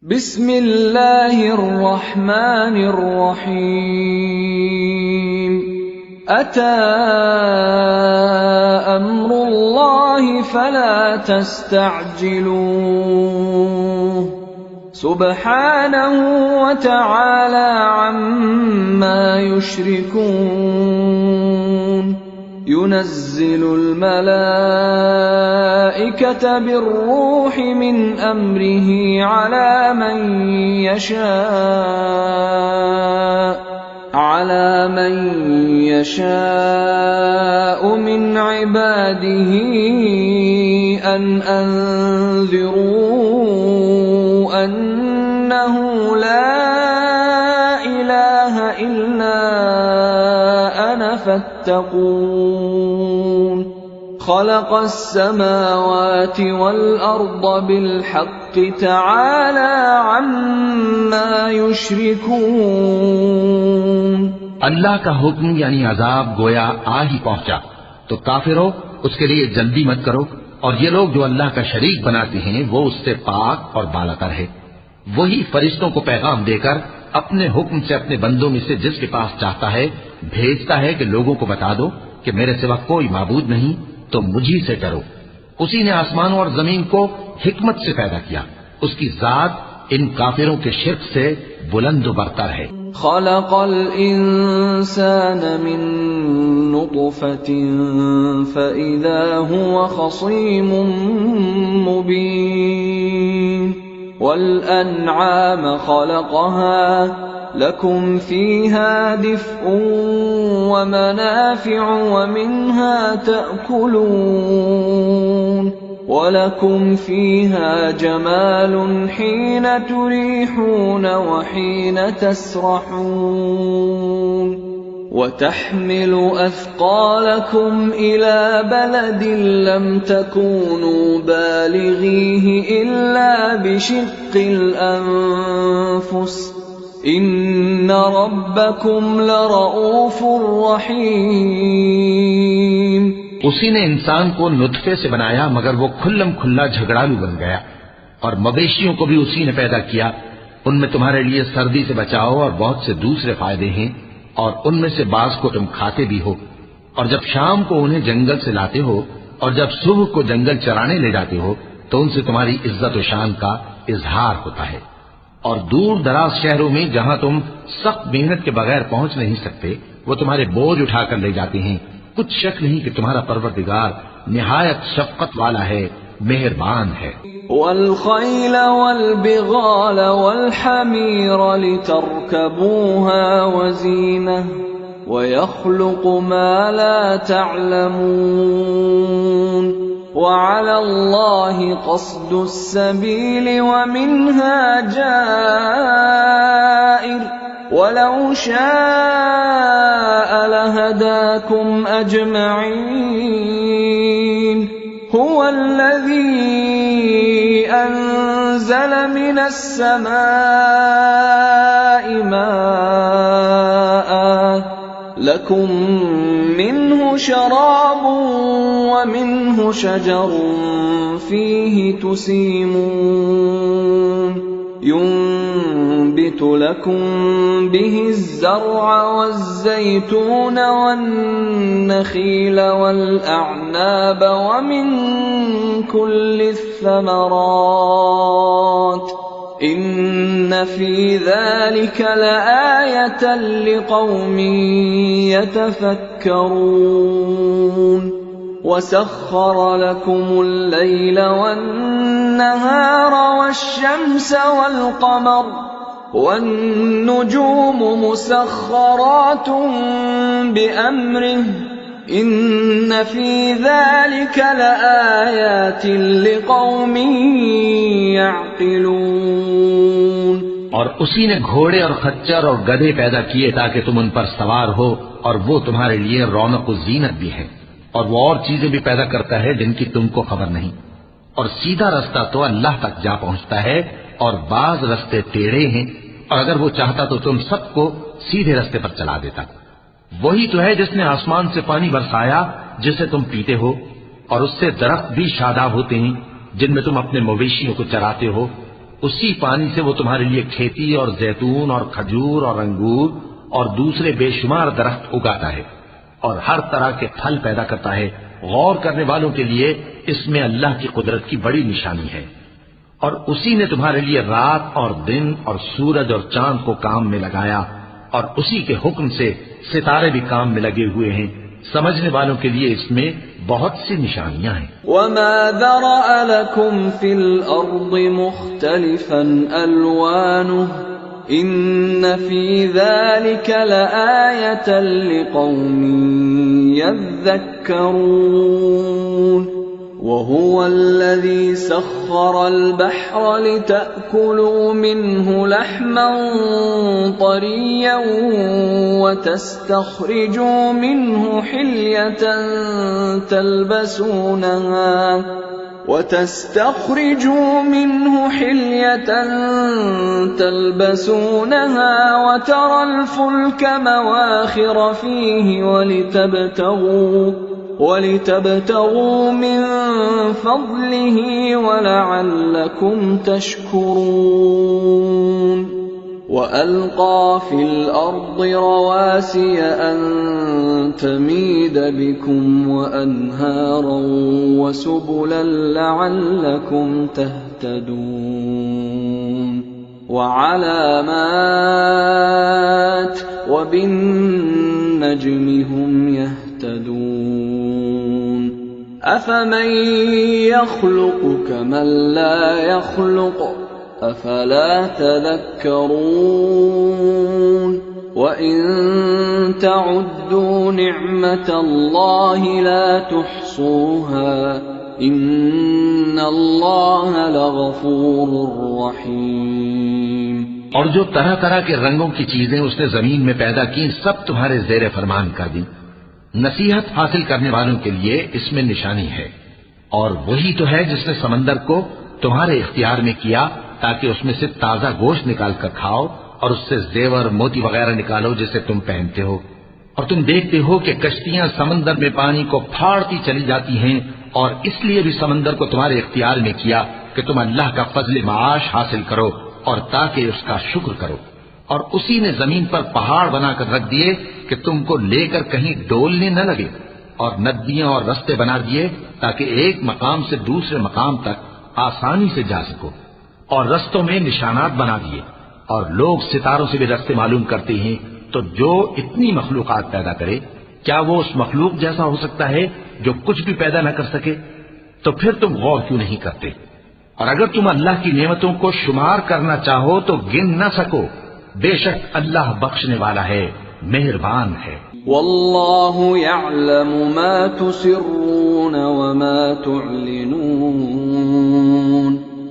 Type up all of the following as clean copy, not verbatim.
बिस्मिल्लाहिर्रहमानिर्रहीम। अता अम्रुल्लाहि फला तस्तअजिलूह। सुब्हानहु व तआला अम्मा युश्रिकून। युनज़्ज़िलुल मलाइकता बिर्रूहि मिन अम्रिहि अला मन यशाअ मिन इबादिहि अन अंज़िरू अन्नहु ला इलाहा इल्ला अना फत्तकून। खलक़स समावाति वल अर्द बिल हक़्क़ि तआला अम्मा युश्रिकून। अल्लाह का हुक्म यानी अजाब गोया आ ही पहुंचा तो काफिरों उसके लिए जल्दी मत करो, और ये लोग जो अल्लाह का शरीक बनाते हैं वो उससे पाक और बालातर है। वही फरिश्तों को पैगाम देकर अपने हुक्म से अपने बंदों में से जिसके पास चाहता है भेजता है कि लोगों को बता दो कि मेरे सिवा कोई माबूद नहीं, तो मुझी से डरो। उसी ने आसमानों और जमीन को हिकमत से पैदा किया। उसकी जात इन काफिरों के शिर्क से बुलंद बरतर है। खलक़ल इंसान मिन नुतफ़तिन फ़इज़ा हुवा ख़सीमुम मुबीन। वल अनआम खलक़हा लकुम फ़ीहा दिफ़्उन व मनाफ़िउ व मिन्हा तअकुलून। वलकुम फ़ीहा जमालुन हीन तुरीहून व हीन तसरहून। वतहमिलु अथक़ालकुम इला बलदिन लम तकूनू बालिग़ीहि इल्ला बिशिक़्क़िल अन्फ़ुस। इन्न रब्बकुम लरऊफ़ुर रहीम। उसी ने इंसान को नुतफे से बनाया मगर वो खुल्लम खुल्ला झगड़ालू बन गया, और मवेशियों को भी उसी ने पैदा किया। उनमें तुम्हारे लिए सर्दी से बचाओ और बहुत से दूसरे फायदे हैं, और उनमें से बाज को तुम खाते भी हो। और जब शाम को उन्हें जंगल से लाते हो और जब सुबह को जंगल चराने ले जाते हो तो उनसे तुम्हारी इज्जत और शान का इजहार होता है। और दूर दराज शहरों में जहां तुम सख्त मेहनत के बगैर पहुंच नहीं सकते वो तुम्हारे बोझ उठाकर ले जाते हैं। कुछ शक नहीं कि तुम्हारा परवरदिगार निहायत शफकत वाला है, मेहरबान है। वल खैल वल बिगाल वल हमीर लितरकबूहा वज़ीनह व यख्लुक़ु मा ला तअलमून। वअलल्लाहि क़स्दुस सबील व मिन्हा जाइर वलौ शाअ लहदाकुम अजमईन। हुवल्लज़ी अंज़ल मिनस समाइ माअन लकुम मिन्हु शराबुन व मिन्हु शजरुन फीहि तुसीमून। युंबितु लकुम बिहि ज़र्अ वज़्ज़ैतून वन्नख़ील वल्अअनाब व मिन कुल्लि थमरात। इन्न फी ज़ालिक लआयतन लिक़ौमिन यतफ़क्करून। वसख़्ख़र लकुमुल लैल वन्नहार वश्शम्स वल्क़मर वन्नुजूम मुसख़्ख़रातुन बिअम्रिहि। इन्न फी ज़ालिक लआयातिन लिक़ौमिन यअक़िलून। और उसी ने घोड़े और खच्चर और गधे पैदा किए ताकि तुम उन पर सवार हो, और वो तुम्हारे लिए रौनक और जीनत भी है। और वो और चीजें भी पैदा करता है जिनकी तुमको खबर नहीं। और सीधा रास्ता तो अल्लाह तक जा पहुंचता है, और बाज रास्ते टेढ़े हैं, और अगर वो चाहता तो तुम सबको सीधे रास्ते पर चला देता। वही तो है जिसने आसमान से पानी बरसाया जिसे तुम पीते हो, और उससे दरख्त भी शादाब होते हैं जिनमें तुम अपने मवेशियों को चराते हो। उसी पानी से वो तुम्हारे लिए खेती और जैतून और खजूर और अंगूर और दूसरे बेशुमार दरख्त उगाता है और हर तरह के फल पैदा करता है। गौर करने वालों के लिए इसमें अल्लाह की कुदरत की बड़ी निशानी है। और उसी ने तुम्हारे लिए रात और दिन और सूरज और चांद को काम में लगाया और उसी के हुक्म से सितारे भी काम में लगे हुए हैं। समझने वालों के लिए इसमें बहुत सी निशानियां हैं। वमा ज़रअ लकुम फिल अर्दि मुख्तलिफन अलवानुहु इन्न फी ज़ालिका लआयतन लिक़ौमिन यज़्ज़क्करून वहुव अल्लज़ी सख़्ख़रल बहर लितअकुलू मिन्हु लहमन तरिय्यन वतस्तख़रिजू मिन्हु हिल्यतन तल्बसूनहा वतरल फुल्क मवाखिर फीहि वलितबतगू मिन फضलिहि वलअल्लकुम तशकुरून वअल्क़ा फिल अर्दि रवासिय अन तमीद बिकुम वअन्हारन वसुबुलन लअल्लकुम तहतदून वअलामात वबिन्नज्मि हुम यहतदून अफमन यख़्लुक़ु कमन ला यख़्लुक़ु अफला तذكرون वइन तउद्दू निअमतल्लाहि ला तुहसूहा इन्नल्लाह लगफूरुर रहीम। और जो तरह तरह के रंगों की चीजें उसने जमीन में पैदा की, सब तुम्हारे जेर फरमान कर दी। नसीहत हासिल करने वालों के लिए इसमें निशानी है। और वही तो है जिसने समंदर को तुम्हारे इख्तियार में किया ताकि उसमें से ताजा गोश्त निकाल कर खाओ और उससे जेवर मोती वगैरह निकालो जिसे तुम पहनते हो। और तुम देखते हो कि कश्तियां समंदर में पानी को फाड़ती चली जाती हैं। और इसलिए भी समंदर को तुम्हारे इख्तियार में किया कि तुम अल्लाह का फजल माश हासिल करो और ताकि उसका शुक्र करो। और उसी ने जमीन पर पहाड़ बनाकर रख दिए कि तुमको लेकर कहीं डोलने न लगे, और नदियां और रास्ते बना दिए ताकि एक मकाम से दूसरे मकाम तक आसानी से जा सको। और रस्तों में निशानात बना दिए। और लोग सितारों से भी रास्ते मालूम करते हैं। तो जो इतनी मखलूकात पैदा करे, क्या वो उस मखलूक जैसा हो सकता है जो कुछ भी पैदा न कर सके? तो फिर तुम गौर क्यों नहीं करते? और अगर तुम अल्लाह की नेमतों को शुमार करना चाहो तो गिन न सको। बेशक अल्लाह बख्शने वाला है, मेहरबान है। वल्लाहु यअलमु मा तुसिर्रून वमा तुअलिनून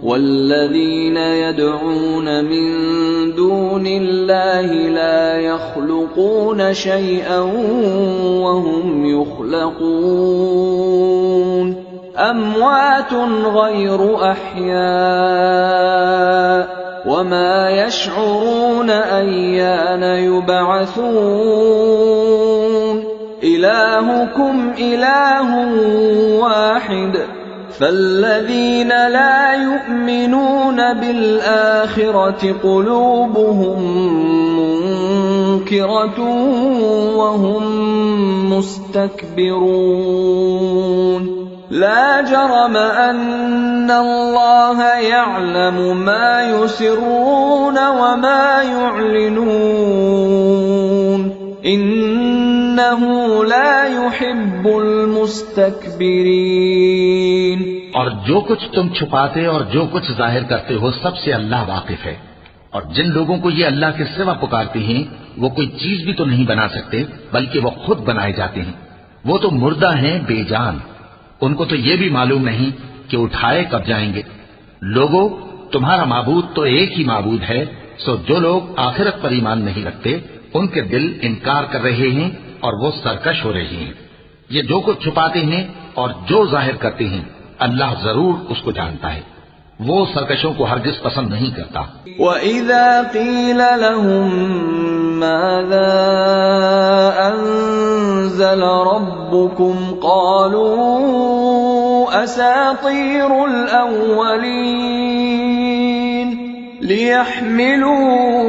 वल्लज़ीन यदऊन मिन दूनिल्लाहि ला यख़्लुक़ून शैअन वहुम युख़्लक़ून अम्वातुन गैरु अह्या' वमा यशऊरून अय्यान युबअसून इलाहुकुम इलाहुन वाहिद फल्लज़ीन ला युमिनून बिलआखिरति क़ुलूबुहुम मुनकिरतुन वहुम मुस्तकबिरून ला जरम अन्नल्लाह यअलमु मा युसिर्रून वमा युअलिनून इन्नहु ला युहिब्बुल मुस्तकबिरीन। और जो कुछ तुम छुपाते और जो कुछ जाहिर करते हो सबसे अल्लाह वाकिफ है। और जिन लोगों को ये अल्लाह के सिवा पुकारते हैं वो कोई चीज भी तो नहीं बना सकते, बल्कि वो खुद बनाए जाते हैं। वो तो मुर्दा हैं, बेजान। उनको तो ये भी मालूम नहीं कि उठाए कब जाएंगे। लोगों, तुम्हारा माबूद तो एक ही माबूद है। सो जो लोग आखिरत पर ईमान नहीं रखते उनके दिल इनकार कर रहे हैं और वो सरकश हो रहे हैं। ये जो कुछ छुपाते हैं और जो जाहिर करते हैं अल्लाह जरूर उसको जानता है। वो सरकशों को हरगिज पसंद नहीं करता। वइज़ा क़ील लहुम माज़ा अंज़ल रब्बुकुम क़ालू असातीरुल अव्वलीन ليحملوا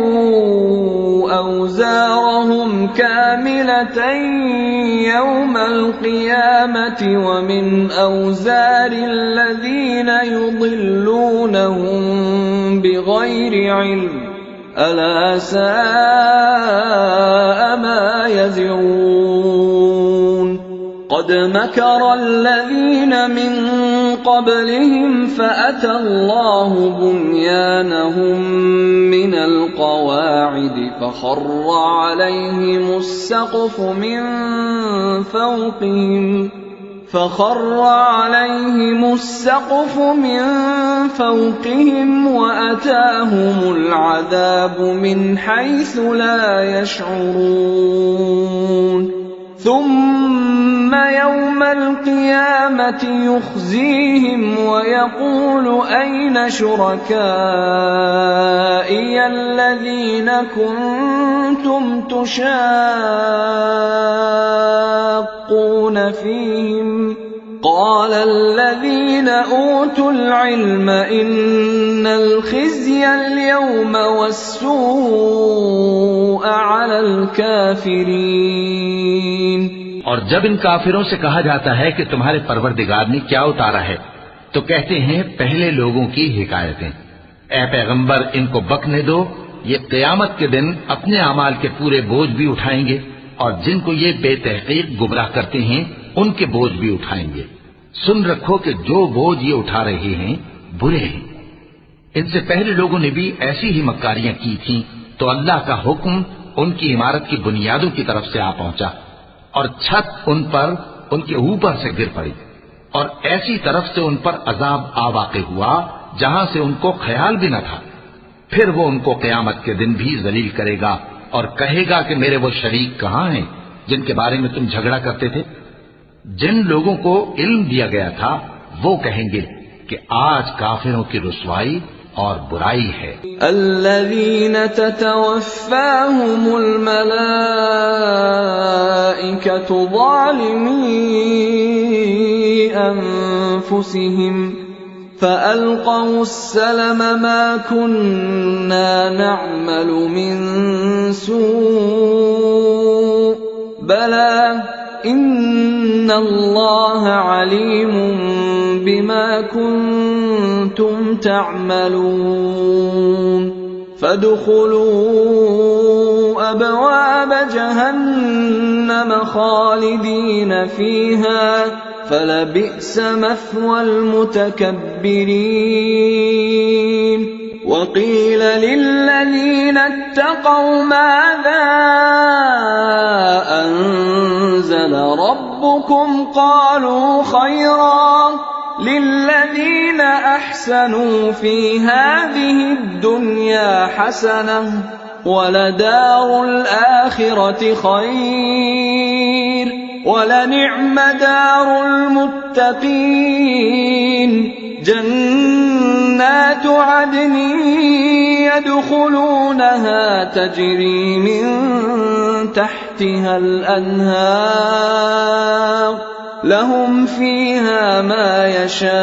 أوزارهم كاملة يوم القيامة ومن أوزار الذين يضلونهم بغير علم ألا ساء ما يزرون قد مكر الذين من قبلهم فأتى الله بنيانهم من القواعد فخر عليهم السقف من فوقهم وأتاهم العذاب من حيث لا يشعرون ثم يوم القيامة يخزيهم ويقول أين شركائي الذين كنتم تشاقون فيهم قال الذين أوتوا العلم إن الخزي اليوم والسوء على الكافرين। और जब इन काफिरों से कहा जाता है कि तुम्हारे परवरदिगार ने क्या उतारा है तो कहते हैं पहले लोगों की हिकायतें। ऐ पैगंबर इनको बकने दो, ये क़यामत के दिन अपने अमाल के पूरे बोझ भी उठाएंगे और जिनको ये बेतहकीक गुमराह करते हैं उनके बोझ भी उठाएंगे। सुन रखो कि जो बोझ ये उठा रहे हैं बुरे हैं। इनसे पहले लोगों ने भी ऐसी ही मक्कारियां की थीं तो अल्लाह का हुक्म उनकी इमारत की बुनियादों की तरफ से आ पहुंचा और छत उन पर उनके ऊपर से गिर पड़ी और ऐसी तरफ से उन पर अजाब आ वाक़े हुआ जहां से उनको ख्याल भी न था। फिर वो उनको क़यामत के दिन भी जलील करेगा और कहेगा कि मेरे वो शरीक कहां हैं जिनके बारे में तुम झगड़ा करते थे। जिन लोगों को इल्म दिया गया था वो कहेंगे कि आज काफिरों की रुसवाई और बुराई है। अल्लज़ीन ततवफ़्फ़ाहुमुल मलाइकतु ज़ालिमी अन्फुसिहिम फ़अल्क़वुस्सलम मा कुन्ना नअमलु मिन सूअ बला इन्नल्लाह अलीमुम बिमा कुन्तुम तअमलून फदखुलू अबवाब जहन्नम खालिदीन फीहा फलबिअस मथवल मुतकब्बिरीन वक़ील लिल्लज़ीन इत्तक़व माज़ा अंज़ल रब्बुकुम क़ालू खैरा लिल्लज़ीन अहसनू फ़ी हाज़िहि दुन्या हसनह वलदारुल आखिरति खैर वलनिअम दारुल मुत्तक़ीन जन्नातु अदनि यदखुलूनहा तजरी मिन तहतिहल अन्हार लहुम फीहा मा यशाऊन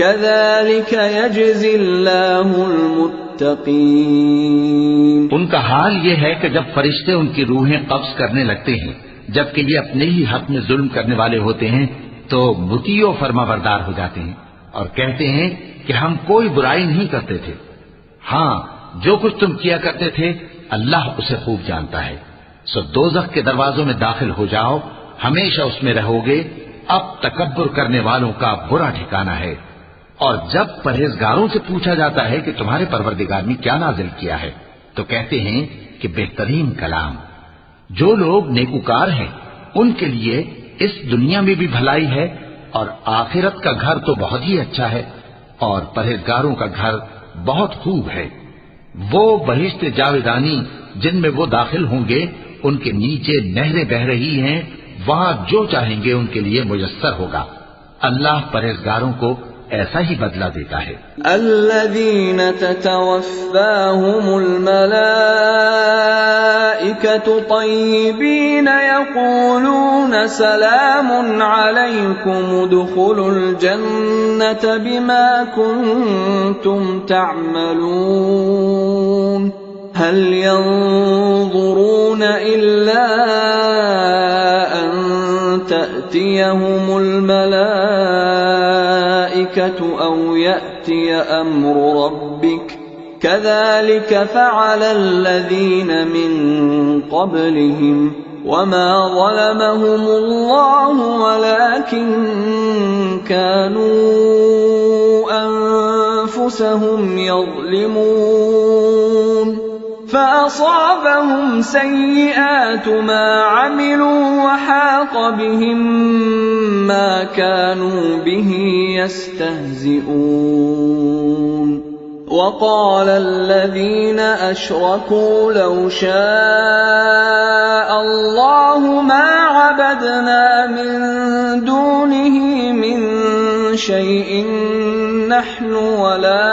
कज़ालिक यजज़िल्लाहुल मुत्तक़ीन। उनका हाल ये है कि जब फरिश्ते उनकी रूहें कब्ज़ करने लगते हैं जबकि ये अपने ही हक में जुल्म करने वाले होते हैं तो मुतीओ फरमाबरदार हो जाते हैं और कहते हैं कि हम कोई बुराई नहीं करते थे। हाँ, जो कुछ तुम किया करते थे अल्लाह उसे खूब जानता है। सो दोज़ख के दरवाजों में दाखिल हो जाओ, हमेशा उसमें रहोगे। अब तकब्बुर करने वालों का बुरा ठिकाना है। और जब परहेजगारों से पूछा जाता है कि तुम्हारे परवरदिगार ने क्या नाजिल किया है तो कहते हैं कि बेहतरीन कलाम। जो लोग नेकुकार हैं उनके लिए इस दुनिया में भी भलाई है और आखिरत का घर तो बहुत ही अच्छा है और परहेजगारों का घर बहुत खूब है। वो बहिश्ते जावेदानी जिनमें वो दाखिल होंगे उनके नीचे नहरें बह रही हैं, वहां जो चाहेंगे उनके लिए मुयस्सर होगा। अल्लाह परहेजगारों को ऐसा ही बदला देता है। الذين تتوفاهم الملائكة طيبين يقولون سلام عليكم ادخلوا الجنة بما كنتم تعملون هل ينظرون إلا أن تأتيهم الملائكة أو يأتي أمر ربك كذلك فعل الذين من قبلهم وما ظلمهم الله ولكن كانوا أنفسهم يظلمون فأصابهم سيئات ما عملوا وحاق بهم ما كانوا به يستهزئون وقال الذين أشركوا لو شاء الله ما عبدنا من دونه من شيء نحن ولا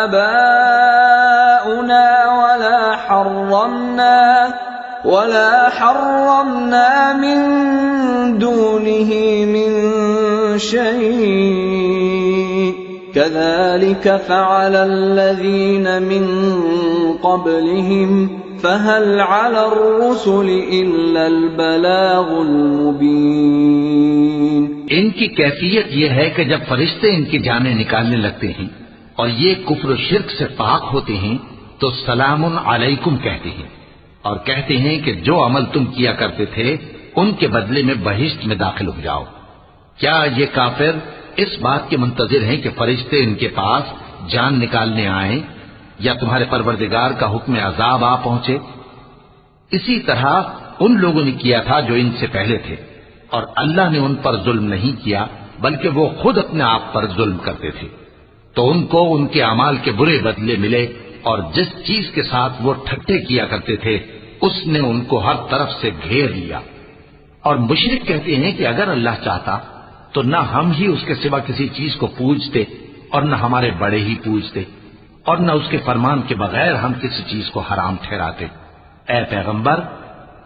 آباؤنا ولا حرمنا من دونه من شيء كذلك فعل الذين من قبلهم فهل على الرسل إلا البلاغ المبين। इनकी कैफियत यह है कि जब फरिश्ते इनकी जानें निकालने लगते हैं और ये कुफ्र शिर्क से पाक होते हैं तो सलामुन अलैकुम कहते हैं और कहते हैं कि जो अमल तुम किया करते थे उनके बदले में बहिश्त में दाखिल हो जाओ। क्या ये काफिर इस बात के मुंतजिर हैं कि फरिश्ते इनके पास जान निकालने आए या तुम्हारे परवरदिगार का हुक्म अजाब आ पहुंचे? इसी तरह उन लोगों ने किया था जो इनसे पहले थे और अल्लाह ने उन पर जुल्म नहीं किया बल्कि वो खुद अपने आप पर जुल्म करते थे। तो उनको उनके अमाल के बुरे बदले मिले और जिस चीज के साथ वो ठट्टे किया करते थे उसने उनको हर तरफ से घेर लिया। और मुशरिक कहते हैं कि अगर अल्लाह चाहता तो न हम ही उसके सिवा किसी चीज को पूजते और न हमारे बड़े ही पूजते और न उसके फरमान के बगैर हम किसी चीज को हराम ठहराते। ऐ पैगंबर,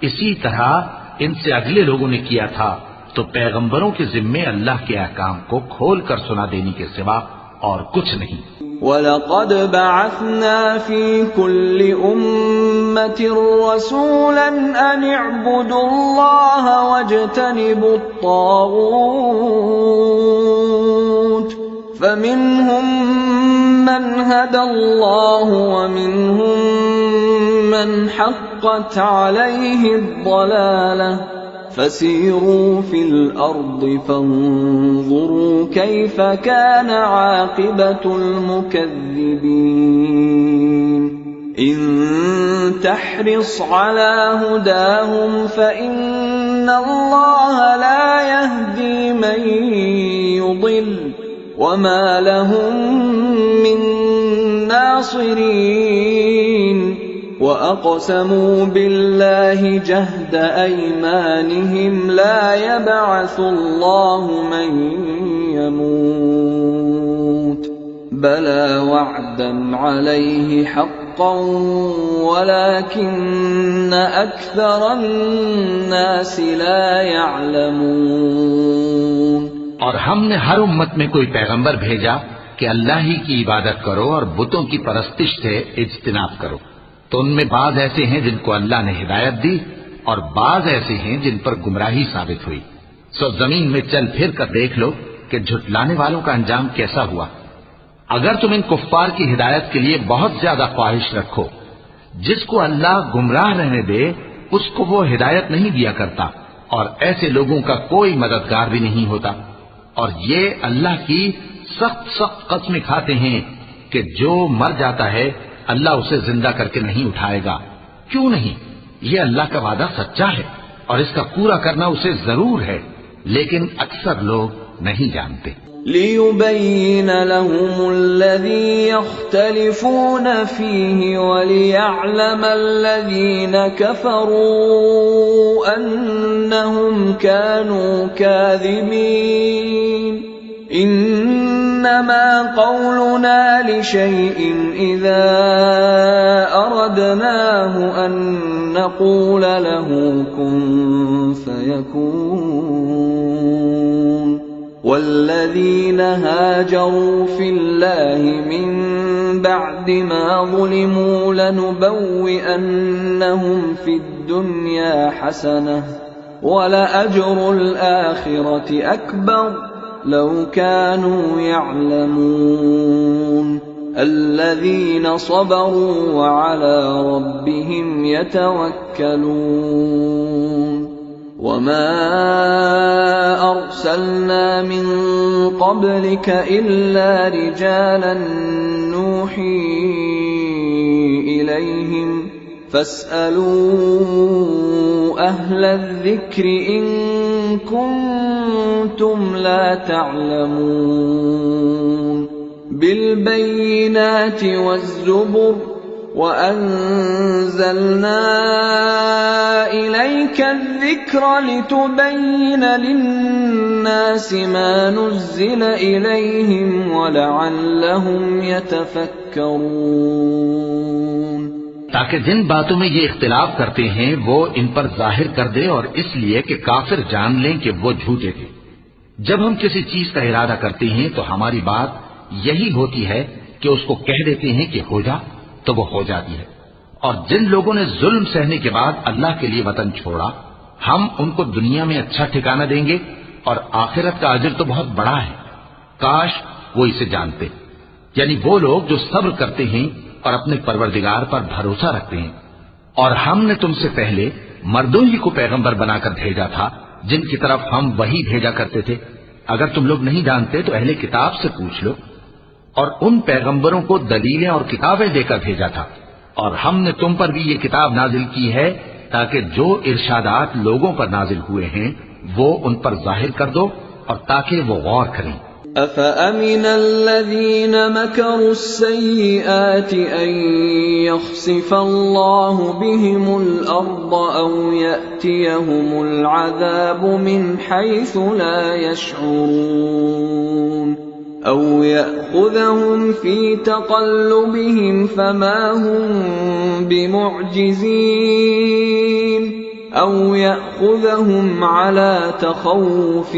इसी तरह इनसे अगले लोगों ने किया था, तो पैगंबरों के जिम्मे अल्लाह के अहकाम को खोल कर सुना देने के सिवा और कुछ नहीं। वलक़द बअथना फी कुल्लि उम्मतिर रसूलन अन इअ्बुदुल्लाह वज्तनिबुत्तागूत फमिनहुम मन हदल्लाहु वमिनहुम मन हक़्क़त अलैहि अद-दलालह فسيروا في الأرض فانظروا كيف كان عاقبة المكذبين إن تحرص على هداهم فإن الله لا يهدي من يضل وما لهم من ناصرين وأقسموا بالله جهد أيمانهم لا يبعث الله من يموت بلى وعدا عليه حقا ولكن أكثر الناس لا يعلمون। और हमने हर उम्मत में कोई पैगंबर भेजा कि अल्लाह ही की इबादत करो और बुतों की परस्तिश से इज्तिनाब करो। तो उनमें बाज ऐसे हैं जिनको अल्लाह ने हिदायत दी और बाज ऐसे हैं जिन पर गुमराही साबित हुई। सो जमीन में चल फिर कर देख लो कि झुटलाने वालों का अंजाम कैसा हुआ। अगर तुम इन कुफ्फार की हिदायत के लिए बहुत ज्यादा ख्वाहिश रखो, जिसको अल्लाह गुमराह रहने दे उसको वो हिदायत नहीं दिया करता और ऐसे लोगों का कोई मददगार भी नहीं होता। और ये अल्लाह की सख्त सख्त कसमें खाते हैं कि जो मर जाता है अल्लाह उसे जिंदा करके नहीं उठाएगा। क्यों नहीं? ये अल्लाह का वादा सच्चा है और इसका पूरा करना उसे जरूर है, लेकिन अक्सर लोग नहीं जानते। लियुबय्यिन लहुमुल्लज़ी यख्तलिफून फीहि वलियअलमल्लज़ीन कफ़रू अन्नहुम कानू काज़िबीन। इन्नमा क़ौलुना लिशैइन इज़ा अरदनाहु अन नक़ूल लहू कुन फ़यकून वल्लज़ीन हाजरू फ़िल्लाहि मिन बअद मा ज़ुलिमू लनुबव्विअन्नहुम फ़िद्दुन्या हसनह वलअज्रुल आखिरति अकबर लौ कानू यअलमून الذين صبروا وعلى ربهم يتوكلون وما أرسلنا من قبلك إلا رجالا نوحي إليهم فاسألوا أهل الذكر إن كنتم لا تعلمون بالبينات والزبر وأنزلنا إليك الذكر لتبين للناس ما نزل إليهم ولعلهم يتفكرون ताकि जिन बातों में ये इख्तिलाफ करते हैं वो इन पर जाहिर कर दे और इसलिए कि काफिर जान लें कि वो झूठे थे। जब हम किसी चीज का इरादा करते हैं तो हमारी बात यही होती है कि उसको कह देते हैं कि हो जा तो वो हो जाती है। और जिन लोगों ने जुल्म सहने के बाद अल्लाह के लिए वतन छोड़ा हम उनको दुनिया में अच्छा ठिकाना देंगे और आखिरत का अजर तो बहुत बड़ा है। काश वो इसे जानते। यानी वो लोग जो सब्र करते हैं और अपने परवरदिगार पर भरोसा रखते हैं। और हमने तुमसे पहले मर्दों ही को पैगंबर बनाकर भेजा था जिनकी तरफ हम वही भेजा करते थे। अगर तुम लोग नहीं जानते तो अहले किताब से पूछ लो। और उन पैगंबरों को दलीलें और किताबें देकर भेजा था। और हमने तुम पर भी ये किताब नाजिल की है ताकि जो इरशादात लोगों पर नाजिल हुए हैं वो उन पर जाहिर कर दो और ताकि वो गौर करें। أفأمن الذين مكروا السيئات أن يخسف الله بهم الأرض أو يأتيهم العذاب من حيث لا يشعرون أو يأخذهم في تقلبهم فما هم بمعجزين أو يأخذهم على تخوف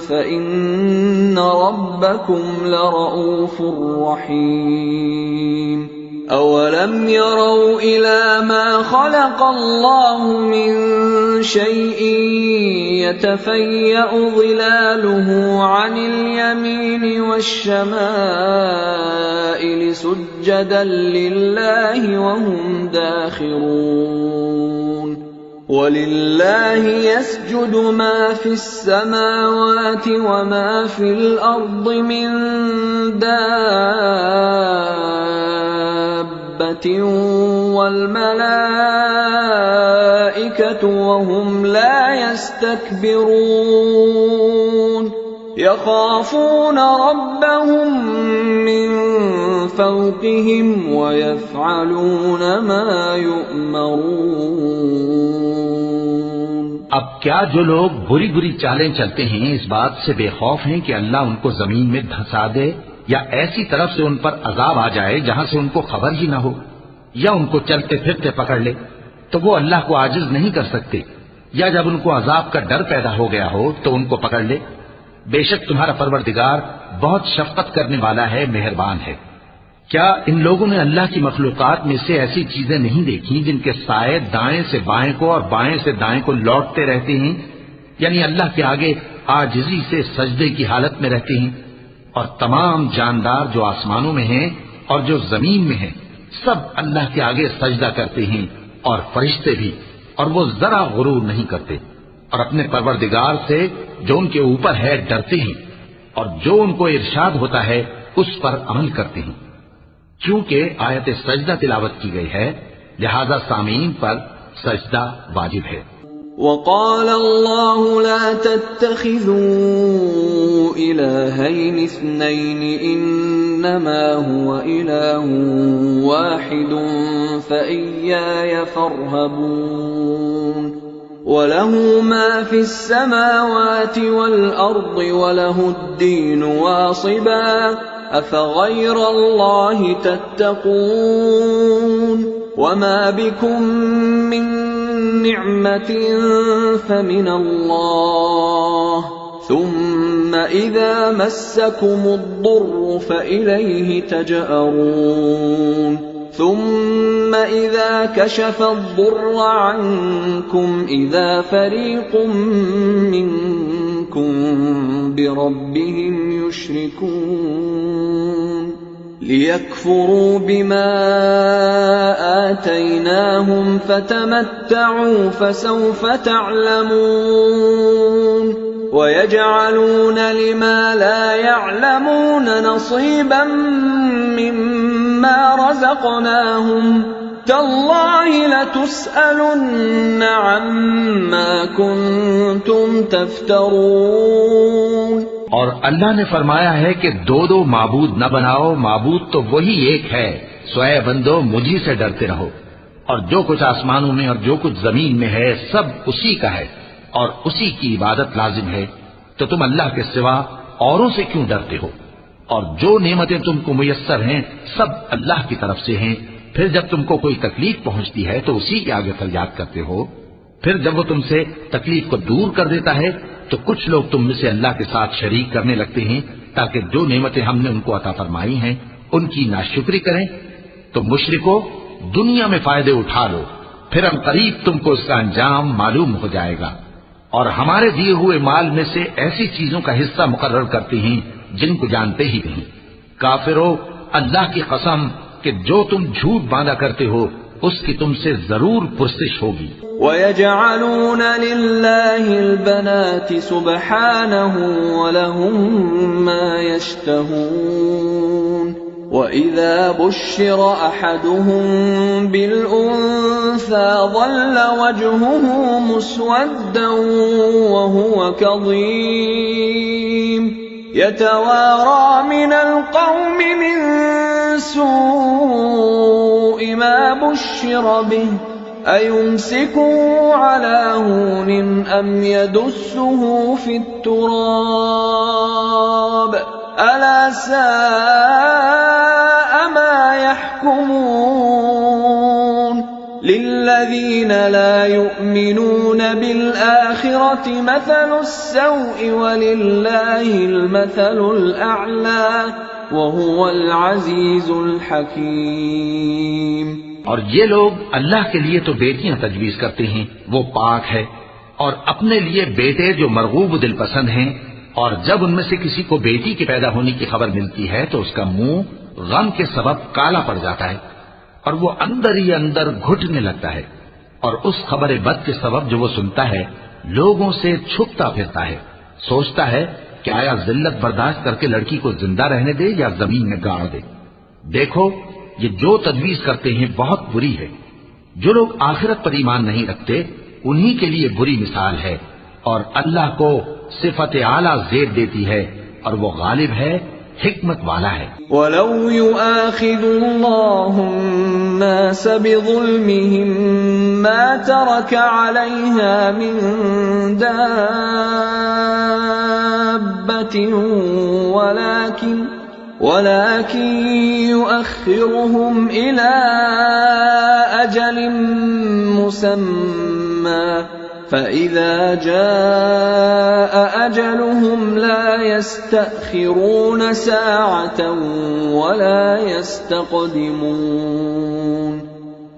فإن ربكم لرؤوف رحيم أولم يروا إلى ما خلق الله من شيء يتفيأ ظلاله عن اليمين والشمائل سجدا لله وهم داخرون ولله يسجد ما في السماوات وما في الأرض من دابة والملائكة وهم لا يستكبرون يخافون ربهم من فوقهم ويفعلون ما يؤمرون। अब क्या जो लोग बुरी बुरी चालें चलते हैं इस बात से बेखौफ हैं कि अल्लाह उनको जमीन में धंसा दे या ऐसी तरफ से उन पर अजाब आ जाए जहां से उनको खबर ही ना हो या उनको चलते फिरते पकड़ ले तो वो अल्लाह को आजिज नहीं कर सकते। या जब उनको अजाब का डर पैदा हो गया हो तो उनको पकड़ ले। बेशक तुम्हारा परवरदिगार बहुत शफकत करने वाला है, मेहरबान है। क्या इन लोगों ने अल्लाह की मखलूकात में से ऐसी चीजें नहीं देखी जिनके साए दाएं से बाएं को और बाएं से दाएं को लौटते रहते हैं, यानी अल्लाह के आगे आजिजी से सजदे की हालत में रहते हैं। और तमाम जानदार जो आसमानों में हैं और जो जमीन में हैं सब अल्लाह के आगे सजदा करते हैं और फरिश्ते भी, और वो जरा गुरूर नहीं करते और अपने परवरदिगार से जो उनके ऊपर है डरते हैं और जो उनको इरशाद होता है उस पर अमल करते हैं। चूंकि आयत सजदा तिलावत की गई है लिहाजा सामीन पर सजदा वाजिब है। وقال الله لا تتخذوا إلهين اثنين إنما هو إله واحد فإياي فارهبون वलहु मा फिस समावाति वल अर्दि वलहु द्दीन वासिबा अफगैरल्लाहि तत्तकून वमा बिकुम मिन निअमतिन फमिनल्लाह सुम्मा इज़ा मस्सकुमुद्दुर्रु फइलैहि तजअरून ثم إذا كشف الضر عنكم إذا فريق منكم بربهم يشركون ليكفروا بما آتيناهم فتمتعوا فسوف تعلمون ويجعلون لما لا يعلمون نصيبا مما رزقناهم تالله لتسألن عما كنتم تفترون। और अल्लाह ने फरमाया है कि दो दो माबूद न बनाओ, माबूद तो वही एक है। सोए बंदो मुझी से डरते रहो, और जो कुछ आसमानों में और जो कुछ जमीन में है सब उसी का है और उसी की इबादत लाजिम है। तो तुम अल्लाह के सिवा औरों से क्यों डरते हो? और जो नेमतें तुमको मुयस्सर हैं सब अल्लाह की तरफ से हैं। फिर जब तुमको कोई तकलीफ पहुंचती है तो उसी के आगे फरियाद करते हो। फिर जब वो तुमसे तकलीफ को दूर कर देता है तो कुछ लोग तुम में से अल्लाह के साथ शरीक करने लगते हैं ताकि जो नेमतें हमने उनको अता फरमाई हैं उनकी नाशुक्री करें। तो मुशरिको, दुनिया में फायदे उठा लो, फिर हम करीब तुमको इसका अंजाम मालूम हो जाएगा। और हमारे दिए हुए माल में से ऐसी चीजों का हिस्सा मुकर्रर करते हैं जिनको जानते ही नहीं। काफिरों, अल्लाह की कसम कि जो तुम झूठ बांधा करते हो उसकी तुमसे जरूर पुरसिश होगी। वयजअलून लिल्लाहिल बनाति सुब्हानहु वलहुम मा यश्तहून वइज़ा बुश्शिरा अहदुहुम बिल उन्सा ظل वजहुहु मुस्वद्दन वहुवा कज़ीम यतवारा मिनल कौमि मिन सूइ मा बुश्शिरा बिहि अयुम्सिकुहु अला हूनिन अम यदुस्सुहु फित्तुराब अला साअ मा यहकुमून लिल्लज़ीन ला युमिनून बिल आखिरति मथलु स्सौइ वलिल्लाहिल मथलुल अअला वहुवल अज़ीज़ुल हकीम। और ये लोग अल्लाह के लिए तो बेटियां तजवीज करते हैं, वो पाक है, और अपने लिए बेटे जो मरगूब दिल पसंद हैं। और जब उनमें से किसी को बेटी के पैदा होने की खबर मिलती है तो उसका मुंह गम के सबब काला पड़ जाता है और वो अंदर ही अंदर घुटने लगता है। और उस खबर बद के सबब जो वो सुनता है लोगों से छुपता फिरता है, सोचता है कि आया जिल्लत बर्दाश्त करके लड़की को जिंदा रहने दे या जमीन में गाड़ दे। देखो, ये जो तजवीज करते हैं बहुत बुरी है। जो लोग आखिरत पर ईमान नहीं रखते उन्हीं के लिए बुरी मिसाल है। और अल्लाह को सिफत आला ज़ेब देती है और वो गालिब है, हिकमत वाला है। वलौ युआखिदुल्लाहु अन्नास बिज़ुल्मिहिम मा तरक अलैहा मिन दाब्बतिन वलाकिन युअख्खिरुहुम इला अजलिन मुसम्मा فإذا جاء أجلهم لا يستأخرون ساعة ولا يستقدمون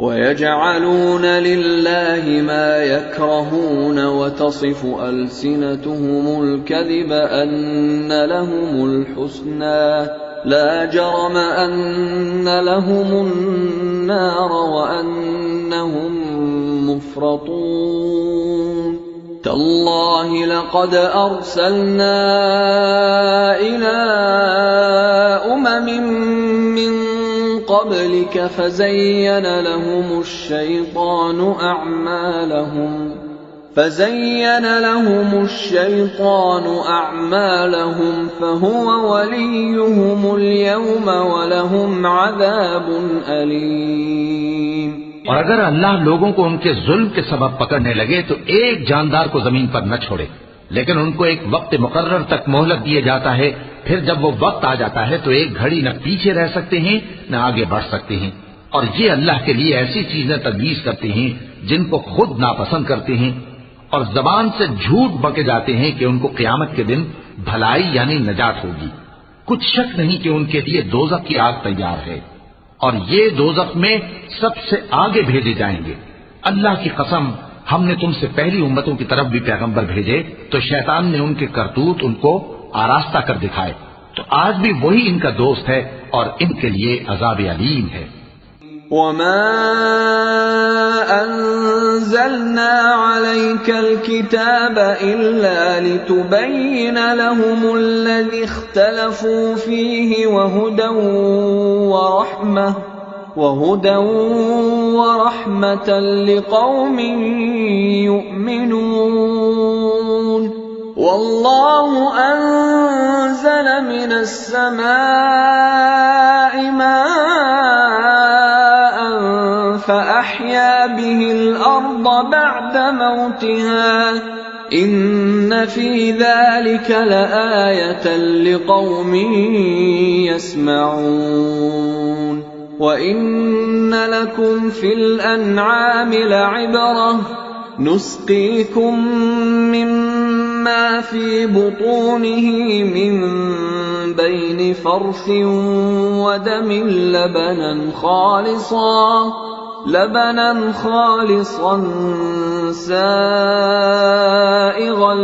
ويجعلون لله ما يكرهون وتصف ألسنتهم الكذب أن لهم الحسنى لا جرم أن لهم النار وأنهم مفرطون تالله لقد أرسلنا إلى أمم من قبلك فزين لهم الشيطان أعمالهم فهو وليهم اليوم ولهم عذاب أليم और अगर अल्लाह लोगों को उनके जुल्म के सबब पकड़ने लगे तो एक जानदार को जमीन पर न छोड़े, लेकिन उनको एक वक्त मुकर्रर तक मोहलत दिया जाता है। फिर जब वो वक्त आ जाता है तो एक घड़ी न पीछे रह सकते हैं न आगे बढ़ सकते हैं। और ये अल्लाह के लिए ऐसी चीजें तजवीज करते हैं जिनको खुद नापसंद करते हैं, और जबान से झूठ बके जाते हैं कि उनको क़यामत के दिन भलाई यानी नजात होगी। कुछ शक नहीं कि उनके लिए दोज़ख की आग तैयार है, और ये दोज़ख में सबसे आगे भेजे जाएंगे। अल्लाह की कसम, हमने तुमसे पहली उम्मतों की तरफ भी पैगंबर भेजे तो शैतान ने उनके करतूत उनको आरास्ता कर दिखाए, तो आज भी वही इनका दोस्त है और इनके लिए अज़ाब अलीम है। वमा अंज़लना अलैकल किताब इल्ला लितुबय्यिन लहुमुल्लज़ी इख्तलफू फीहि वहुदन वरहमतन लिक़ौमिन युमिनून। वल्लाहु अंज़ल मिनस समाइ माअन फ़अह्या बिहिल अर्द बअद मौतिहा इन्न फ़ी ज़ालिक लआयतन लिक़ौमिन यस्मऊन। वइन्न लकुम फ़िल अन्आमि लइब्रह नुस्क़ीकुम मिम्मा फ़ी बुतूनिही मिन बैनि फ़र्सिन वदमिन लबनन ख़ालिसन साइग़न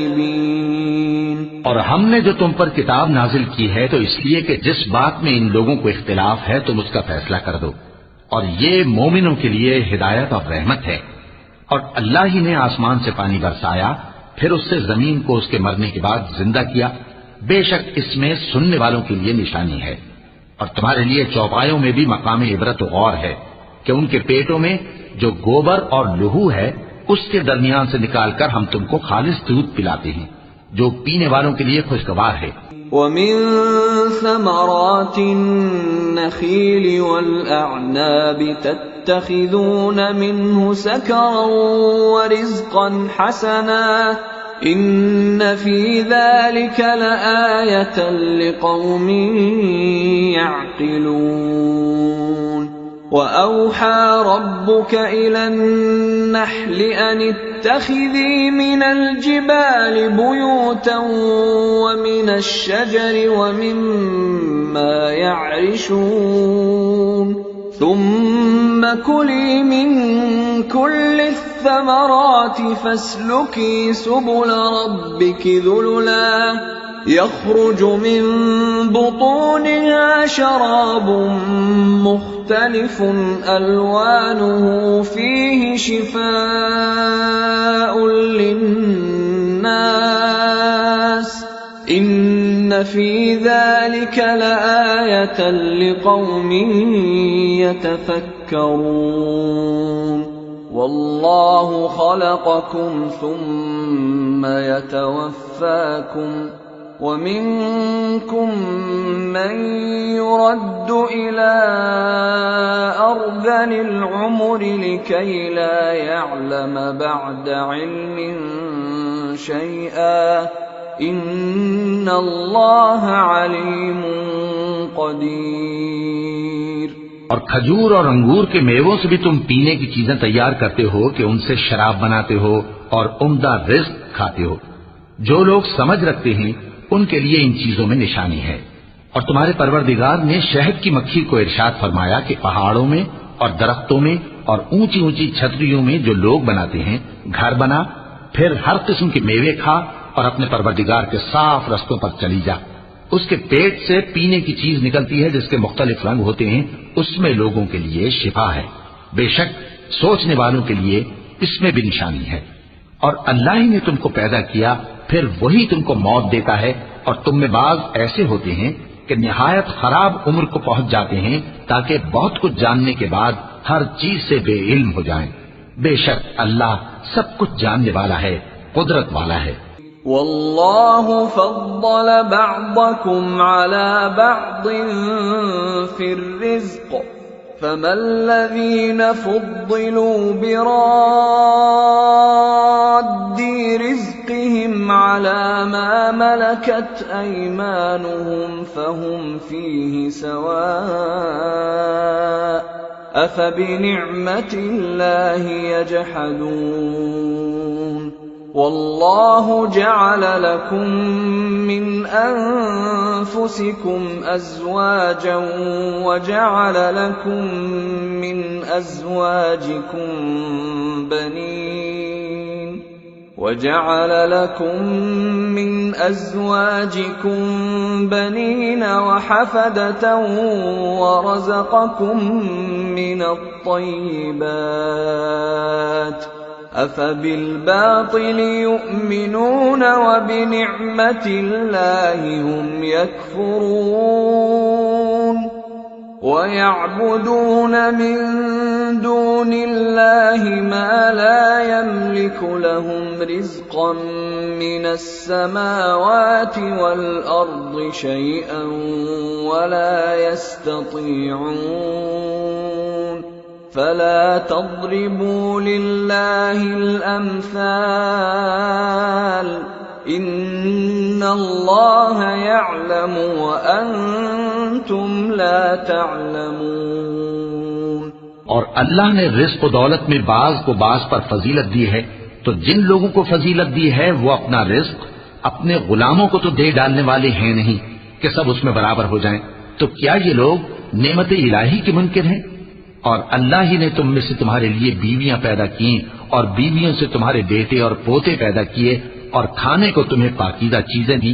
लिश्शारिबीन। और हमने जो तुम पर किताब नाजिल की है तो इसलिए कि जिस बात में इन लोगों को इख्तिलाफ है तुम उसका फैसला कर दो, और ये मोमिनों के लिए हिदायत और रहमत है। और अल्लाह ही ने आसमान से पानी बरसाया, फिर उससे जमीन को उसके मरने के बाद जिंदा किया। बेशक इसमें सुनने वालों के लिए निशानी है, और तुम्हारे लिए चौपायों में भी मकाम इबरत गौर है कि उनके पेटों में जो गोबर और लहू है उसके दरमियान से निकालकर हम तुमको खालिस दूध पिलाते हैं जो पीने वालों के लिए खुशगवार है। वमिन समरातिन नखील वल अअनाबि तत्तखिज़ून मिन्हु सकरन व रिज़क़न हसना इन्न फ़ी ज़ालिक लआयतन लिक़ौमिन यअक़िलून। वअौहा रब्बुक इलन नहलि अन इत्तखिज़ी मिनल जिबालि बुयूतन वमिनश शजरि वमिम्मा यअरिशून ثم كلي من كل الثمرات فاسلكي سبل ربك ذللا يخرج من بطونها شراب مختلف ألوانه فيه شفاء للناس إن في ذلك لآية لقوم يتفكرون والله خلقكم ثم يتوفاكم ومنكم من يرد إلى أرذل العمر لكي لا يعلم بعد علم شيئا إن الله عليم قدير। और खजूर और अंगूर के मेवों से भी तुम पीने की चीजें तैयार करते हो कि उनसे शराब बनाते हो और उम्दा रिज़्क खाते हो। जो लोग समझ रखते हैं उनके लिए इन चीजों में निशानी है। और तुम्हारे परवरदिगार ने शहद की मक्खी को इरशाद फरमाया कि पहाड़ों में और दरख्तों में और ऊंची ऊंची छतरियों में जो लोग बनाते हैं घर बना, फिर हर किस्म के मेवे खा और अपने परवरदिगार के साफ रस्तों पर चली जा। उसके पेट से पीने की चीज निकलती है जिसके मुख्तलिफ रंग होते हैं, उसमें लोगों के लिए शिफा है। बेशक सोचने वालों के लिए इसमें भी निशानी है। और अल्लाह ही ने तुमको पैदा किया, फिर वही तुमको मौत देता है। और तुम में बाज ऐसे होते हैं कि निहायत खराब उम्र को पहुंच जाते हैं ताकि बहुत कुछ जानने के बाद हर चीज से बेइल्म हो जाएं। बेशक अल्लाह सब कुछ जानने वाला है, कुदरत वाला है। वल्लाहु फद्दल बअदकुम अला बअदिन फिर रिज़्क़ فما الذين فضلوا براد رزقهم على ما ملكت أيمانهم فهم فيه سواء أفبنعمة الله يجحدون والله جعل لكم من أنفسكم أزواجا وجعل لكم من أزواجكم بنين وحفدة ورزقكم من الطيبات أفبالباطل يؤمنون وبنعمة الله هم يكفرون ويعبدون من دون الله ما لا يملك لهم رزقا من السماوات والأرض شيئا ولا يستطيعون فلا تضربوا لله الأمثال إن الله يعلم وأنتم لا تعلمون और अल्लाह ने रिज़्क़ व दौलत में बाज को बाज पर फजीलत दी है, तो जिन लोगों को फजीलत दी है वो अपना रिज़्क़ अपने गुलामों को तो दे डालने वाले हैं नहीं कि सब उसमें बराबर हो जाएं। तो क्या ये लोग नेमत इलाही के मुनकिर हैं? और अल्लाह ही ने तुम में से तुम्हारे लिए बीवियां पैदा की और बीवियों से तुम्हारे बेटे और पोते पैदा किए और खाने को तुम्हें पाकीज़ा चीजें दी।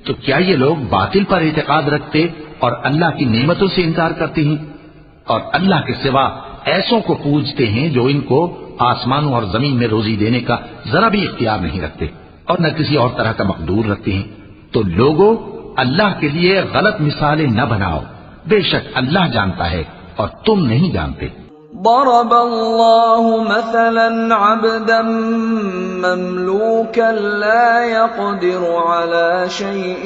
तो क्या ये लोग बातिल पर इतिकाद रखते और अल्लाह की नेमतों से इनकार करते हैं? और अल्लाह के सिवा ऐसों को पूजते हैं जो इनको आसमानों और जमीन में रोजी देने का जरा भी इख्तियार नहीं रखते और न किसी और तरह का मकदूर रखते हैं। तो लोगों, अल्लाह के लिए गलत मिसालें न बनाओ, बेशक अल्लाह जानता है और तुम नहीं जानते। ضرب الله مثلا عبدا مملوكا لا يقدر على شيء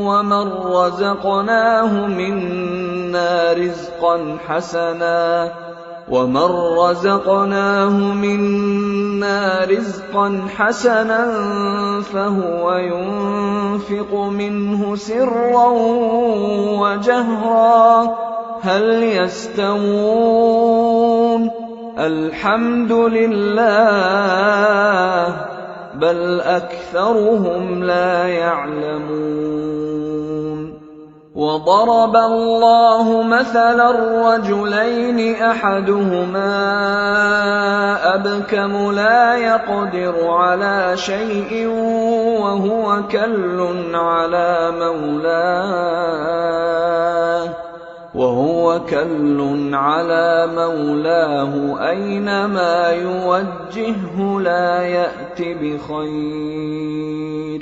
ومن رزقناه منا رزقا حسنا فهو ينفق منه سرا وجهرا هل يستوون الحمد لله بل أكثرهم لا يعلمون وضرب الله مثلا الرجلين أحدهما أبكم لا يقدر على شيء وهو كل على مولاه أينما يوجهه لا يأت بخير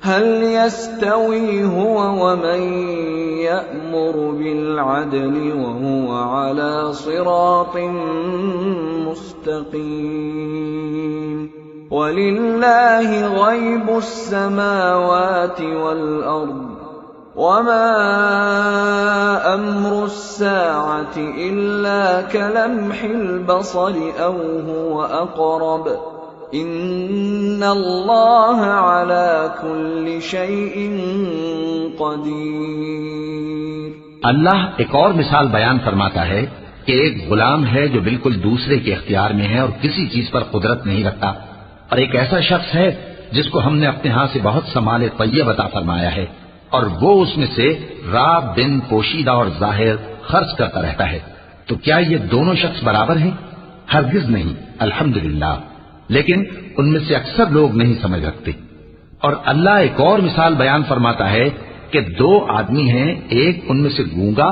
هل يستوي هو ومن يأمر بالعدل وهو على صراط مستقيم ولله غيب السماوات والأرض وما أمر الساعة إلا كلمح البصر أو هو أقرب إن الله على كل شيء قدير। अल्लाह एक और मिसाल बयान फरमाता है कि एक गुलाम है जो बिल्कुल दूसरे के इख्तियार में है और किसी चीज पर कुदरत नहीं रखता, और एक ऐसा शख्स है जिसको हमने अपने हाथ से बहुत समाले तय्यब अता फरमाया है और वो उसमें से रात दिन पोशीदा और जाहिर खर्च करता रहता है। तो क्या ये दोनों शख्स बराबर हैं? हरगिज नहीं, अल्हम्दुलिल्लाह। लेकिन उनमें से अक्सर लोग नहीं समझ रखते। और अल्लाह एक और मिसाल बयान फरमाता है कि दो आदमी हैं, एक उनमें से गूंगा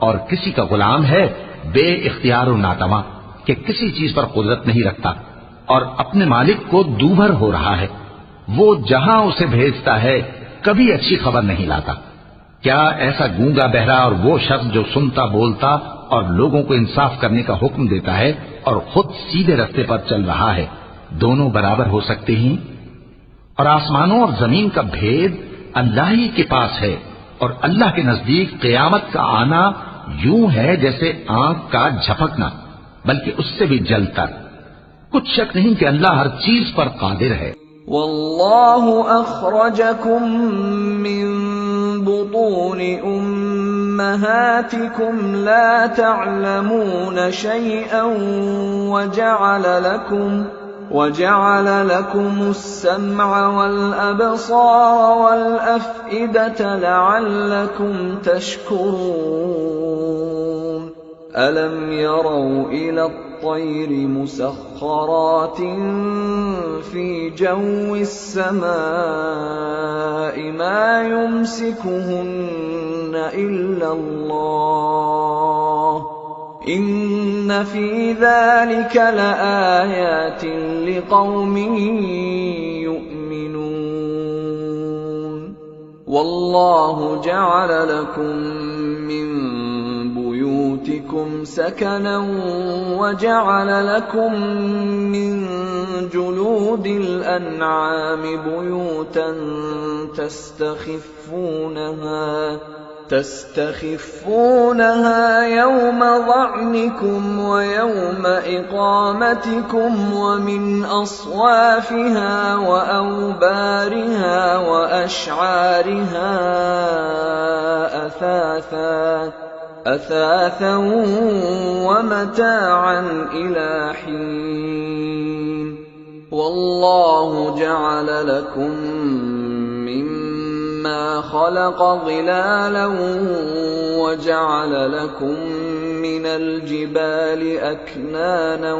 और किसी का गुलाम है बे इख्तियार और नातवा कि किसी चीज पर कुदरत नहीं रखता और अपने मालिक को दूभर हो रहा है। वो जहां उसे भेजता है कभी अच्छी खबर नहीं लाता। क्या ऐसा गूंगा बहरा और वो शख्स जो सुनता बोलता और लोगों को इंसाफ करने का हुक्म देता है और खुद सीधे रास्ते पर चल रहा है, दोनों बराबर हो सकते हैं? और आसमानों और जमीन का भेद अल्लाह ही के पास है और अल्लाह के नजदीक क़यामत का आना यूं है जैसे आंख का झपकना, बल्कि उससे भी जलतर। कुछ शक नहीं कि अल्लाह हर चीज पर कादिर है। वल्लाहु अखरजकुम मिन बुतूनि उम्महातिकुम ला तअलमून शयअन वजअल लकुम السمع والأبصار والأفئدة لعلكم تشكرون ألم يروا إلى الطير مسخرات في جو السماء ما يمسكهن إلا الله إن في ذلك لآيات لقوم يؤمنون والله جعل لكم من بيوتكم سكنا وجعل لكم من جلود الأنعام بيوتا تستخفونها يوم ظعنكم ويوم إقامتكم ومن أصوافها وأوبارها وأشعارها أثاثا ومتاعا إلى حين والله جعل لكم مما خلق ظلالا وجعل لكم من الجبال أكنانا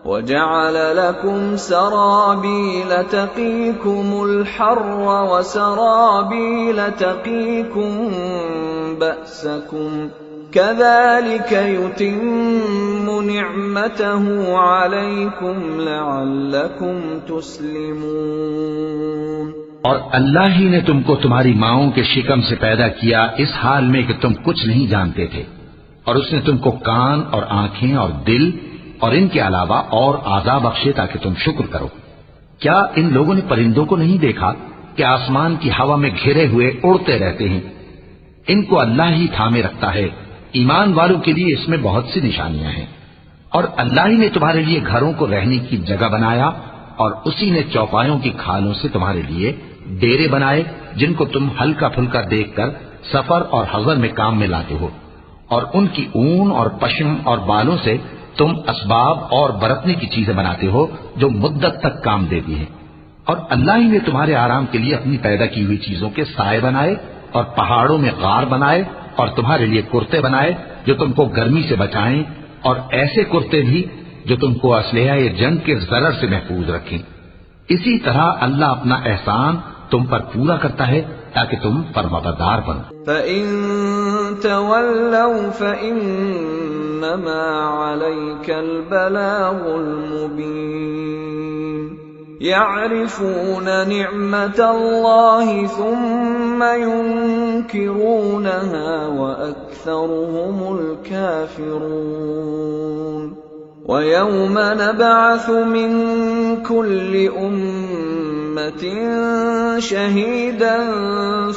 وجعل لكم سرابيل تقيكم الحر وسرابيل تقيكم بأسكم كذلك يتم نعمته عليكم لعلكم تسلمون। और अल्लाह ही ने तुमको तुम्हारी माओं के शिकम से पैदा किया इस हाल में कि तुम कुछ नहीं जानते थे, और उसने तुमको कान और आंखें और दिल और इनके अलावा और आज़ा बख्शे ताकि तुम शुक्र करो। क्या इन लोगों ने परिंदों को नहीं देखा कि आसमान की हवा में घिरे हुए उड़ते रहते हैं? इनको अल्लाह ही थामे रखता है। ईमान वालों के लिए इसमें बहुत सी निशानियां हैं। और अल्लाह ही ने तुम्हारे लिए घरों को रहने की जगह बनाया, और उसी ने चौपायों की खालों से तुम्हारे लिए डेरे बनाए जिनको तुम हल्का फुल्का देखकर सफर और हज़र में काम में लाते हो, और उनकी ऊन और पश्म और बालों से तुम असबाब और बरतने की चीजें बनाते हो जो मुद्दत तक काम देती हैं। और अल्लाह ही ने तुम्हारे आराम के लिए अपनी पैदा की हुई चीजों के साए बनाए और पहाड़ों में गार बनाए और तुम्हारे लिए कुर्ते बनाए जो तुमको गर्मी से बचाएं, और ऐसे कुर्ते भी जो तुमको असलहा या जंग के जरर से महफूज रखें। इसी तरह अल्लाह अपना एहसान तुम पर पूरा करता है ताकि तुम फरमाबरदार बनो। फ़इन तवल्लौ फ़इन्नमा अलैकल बलागुल मुबीन यअरिफून निअमतल्लाहि सुम्मा युनकिरूनहा वअक्सरुहुमुल काफिरून वयौम नबअसु मिन कुल्लि उम्मतिन शहीदन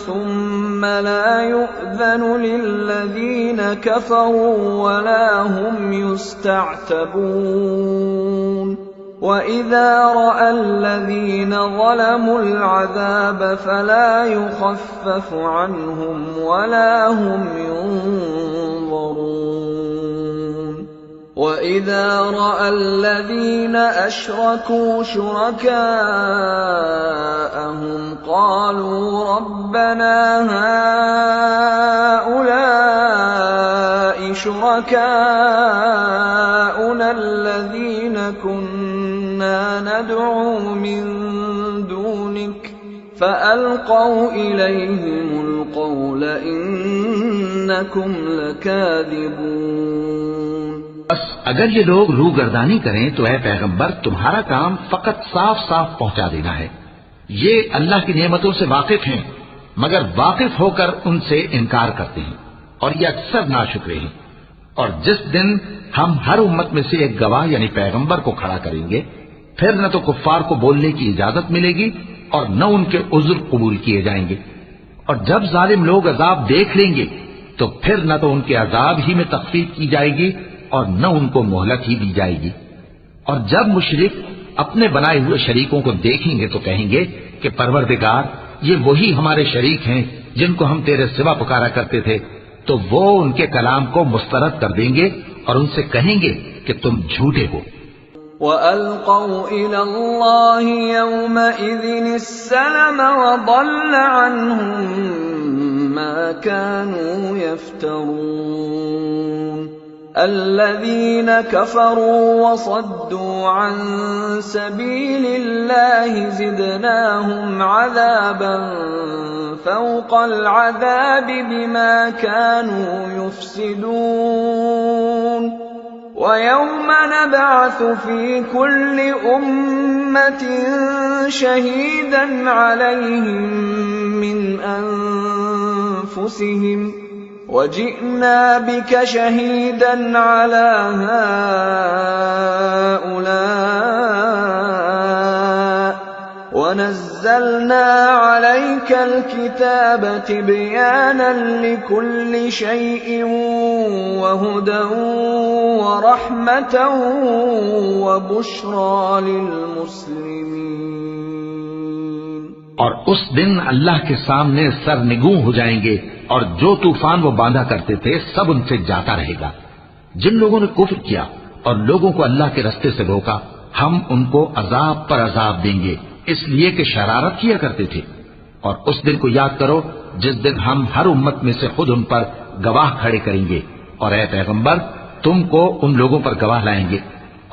सुम्मा ला युअज़नु लिल्लज़ीन कफ़रू वला हुम युस्तअतबून وَإِذَا رَأَى الَّذِينَ ظَلَمُوا الْعَذَابَ فَلَا يُخَفَّفُ عَنْهُمْ وَلَا هُمْ يُنظَرُونَ وَإِذَا رَأَى الَّذِينَ أَشْرَكُوا شُرَكَاءَهُمْ قَالُوا رَبَّنَا هَؤُلَاءِ شُرَكَاؤُنَا الَّذِينَ كُنَّا نَدْعُو مِن دُونِكَ فَأَلْقَوْا إِلَيْهِمُ الْقَوْلَ إِنَّكُمْ لَكَاذِبُونَ। बस अगर ये लोग रूगर्दानी करें तो ऐ पैगंबर तुम्हारा काम फकत साफ साफ पहुंचा देना है। ये अल्लाह की नेमतों से वाकिफ हैं, मगर वाकिफ होकर उनसे इनकार करते हैं, और ये अक्सर नाशुक्रे हैं। और जिस दिन हम हर उम्मत में से एक गवाह यानी पैगंबर को खड़ा करेंगे, फिर न तो कुफ्फार को बोलने की इजाजत मिलेगी और न उनके उज़्र कबूल किए जाएंगे। और जब जालिम लोग अजाब देख लेंगे तो फिर न तो उनके अजाब ही में तखफीफ की जाएगी और न उनको मोहलत ही दी जाएगी। और जब मुशरिक अपने बनाए हुए शरीकों को देखेंगे तो कहेंगे कि परवरदिगार, ये वही हमारे शरीक हैं जिनको हम तेरे सिवा पुकारा करते थे। तो वो उनके कलाम को मुस्तरद कर देंगे और उनसे कहेंगे कि तुम झूठे हो। वअल्क़ौ इलल्लाहि यौमइज़िन अस्सलम वضل अन्हुम मा कानू यफ्तरून الذين كفروا وصدوا عن سبيل الله زدناهم عذابا فوق العذاب بما كانوا يفسدون ويوم نبعث في كل أمة شهيدا عليهم من أنفسهم وجئنا بك شهيدا على هؤلاء ونزلنا عليك الكتاب تبيانا لكل شيء وهدى ورحمة وبشرى للمسلمين। और उस दिन अल्लाह के सामने सरनिगूं हो जाएंगे और जो तूफान वो बांधा करते थे सब उनसे जाता रहेगा। जिन लोगों ने कुफ्र किया और लोगों को अल्लाह के रास्ते से रोका, हम उनको अजाब पर अजाब देंगे इसलिए कि शरारत किया करते थे। और उस दिन को याद करो जिस दिन हम हर उम्मत में से खुद उन पर गवाह खड़े करेंगे और ऐ पैगंबर, तुमको उन लोगों पर गवाह लाएंगे।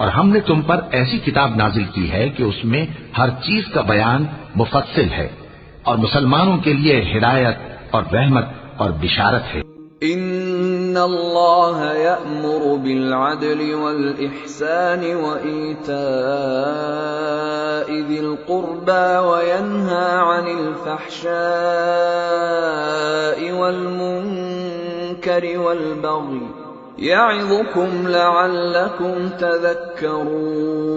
और हमने तुम पर ऐसी किताब नाजिल की है कि उसमें हर चीज का बयान मुफस्सिल है और मुसलमानों के लिए हिदायत और रहमत और बिशारत है। इन्नल्लाह यअमुरु बिल अदलि वल इहसानि व ईताइ ज़िल क़ुर्बा व यन्हा अनिल फ़हशाइ वल मुनकरि वल बग़ि यअज़ुकुम लअल्लकुम तज़क्करून।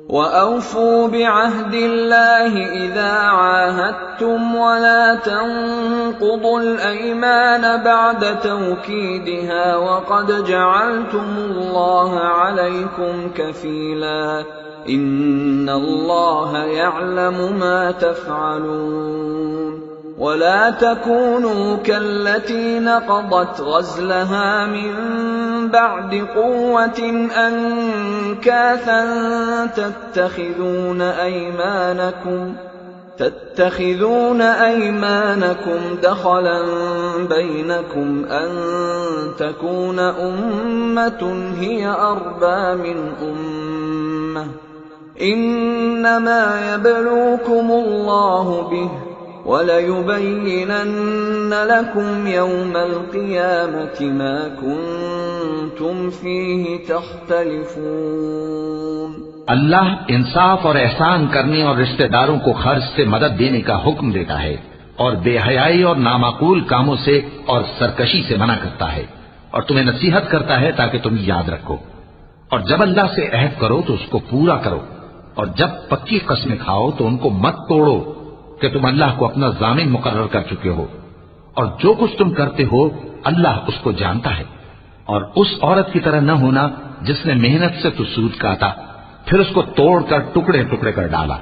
وأوفوا بعهد الله إذا عاهدتم ولا تنقضوا الأيمان بعد توكيدها وقد جعلتم الله عليكم كفيلا إن الله يعلم ما تفعلون ولا تكونوا كالتي نقضت غزلها من بعد قوة أنكاثا تتخذون أيمانكم دخلا بينكم أن تكون أمة هي أربى من أمة إنما يبلوكم الله به وَلَيُبَيِّنَنَّ لَكُمْ يَوْمَ الْقِيَامَةِ مَا كُنْتُمْ فِيهِ تَخْتَلِفُونَ। अल्लाह इंसाफ और एहसान करने और रिश्तेदारों को खर्च से मदद देने का हुक्म देता है और बेहयाई और नामाकूल कामों से और सरकशी से मना करता है और तुम्हें नसीहत करता है ताकि तुम याद रखो। और जब अल्लाह से अहद करो तो उसको पूरा करो और जब पक्की कसमें खाओ तो उनको मत तोड़ो कि तुम अल्लाह को अपना जामिन मुकर्रर कर चुके हो और जो कुछ तुम करते हो अल्लाह उसको जानता है। और उस औरत की तरह न होना जिसने मेहनत से तो सूद काटा फिर उसको तोड़कर टुकड़े टुकड़े कर डाला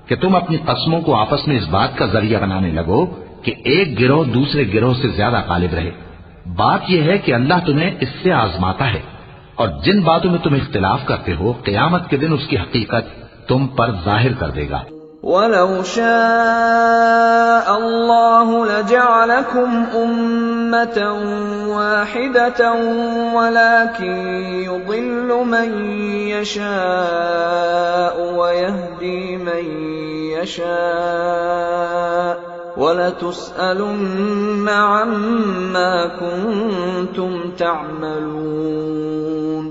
कि तुम अपनी कस्मों को आपस में इस बात का जरिया बनाने लगो कि एक गिरोह दूसरे गिरोह से ज्यादा गालिब रहे। बात यह है कि अल्लाह तुम्हें इससे आजमाता है और जिन बातों में तुम इख्तिलाफ करते हो क़यामत के दिन उसकी हकीकत तुम पर जाहिर कर देगा। वलौ शाअ अल्लाहु लजअलकुम उम्मतन वाहिदतन वलाकिन युदिल्लु मन यशाअ व यहदी मन यशाअ वलतुसअलुन्न अम्मा कुंतुम तअमलून।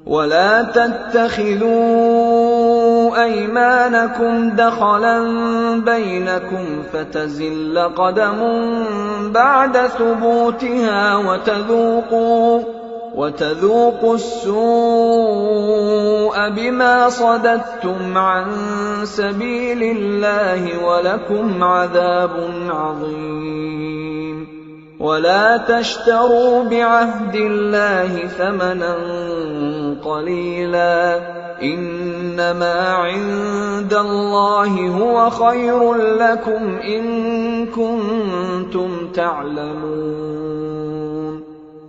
वला तत्तखिदू अयमानकुम दखलन बैनकुम फतज़िल्ल क़दमुन बअद सुबूतिहा वतज़ूक़ु अस्सूअ बिमा सदद्तुम अन सबीलिल्लाहि वलकुम अज़ाबुन अज़ीम। वला तश्तरू बिअहदिल्लाहि समनन क़लीला इन्नमा इन्दल्लाहि हुवा ख़ैरुल लकुम इन कुन्तुम तअलमून।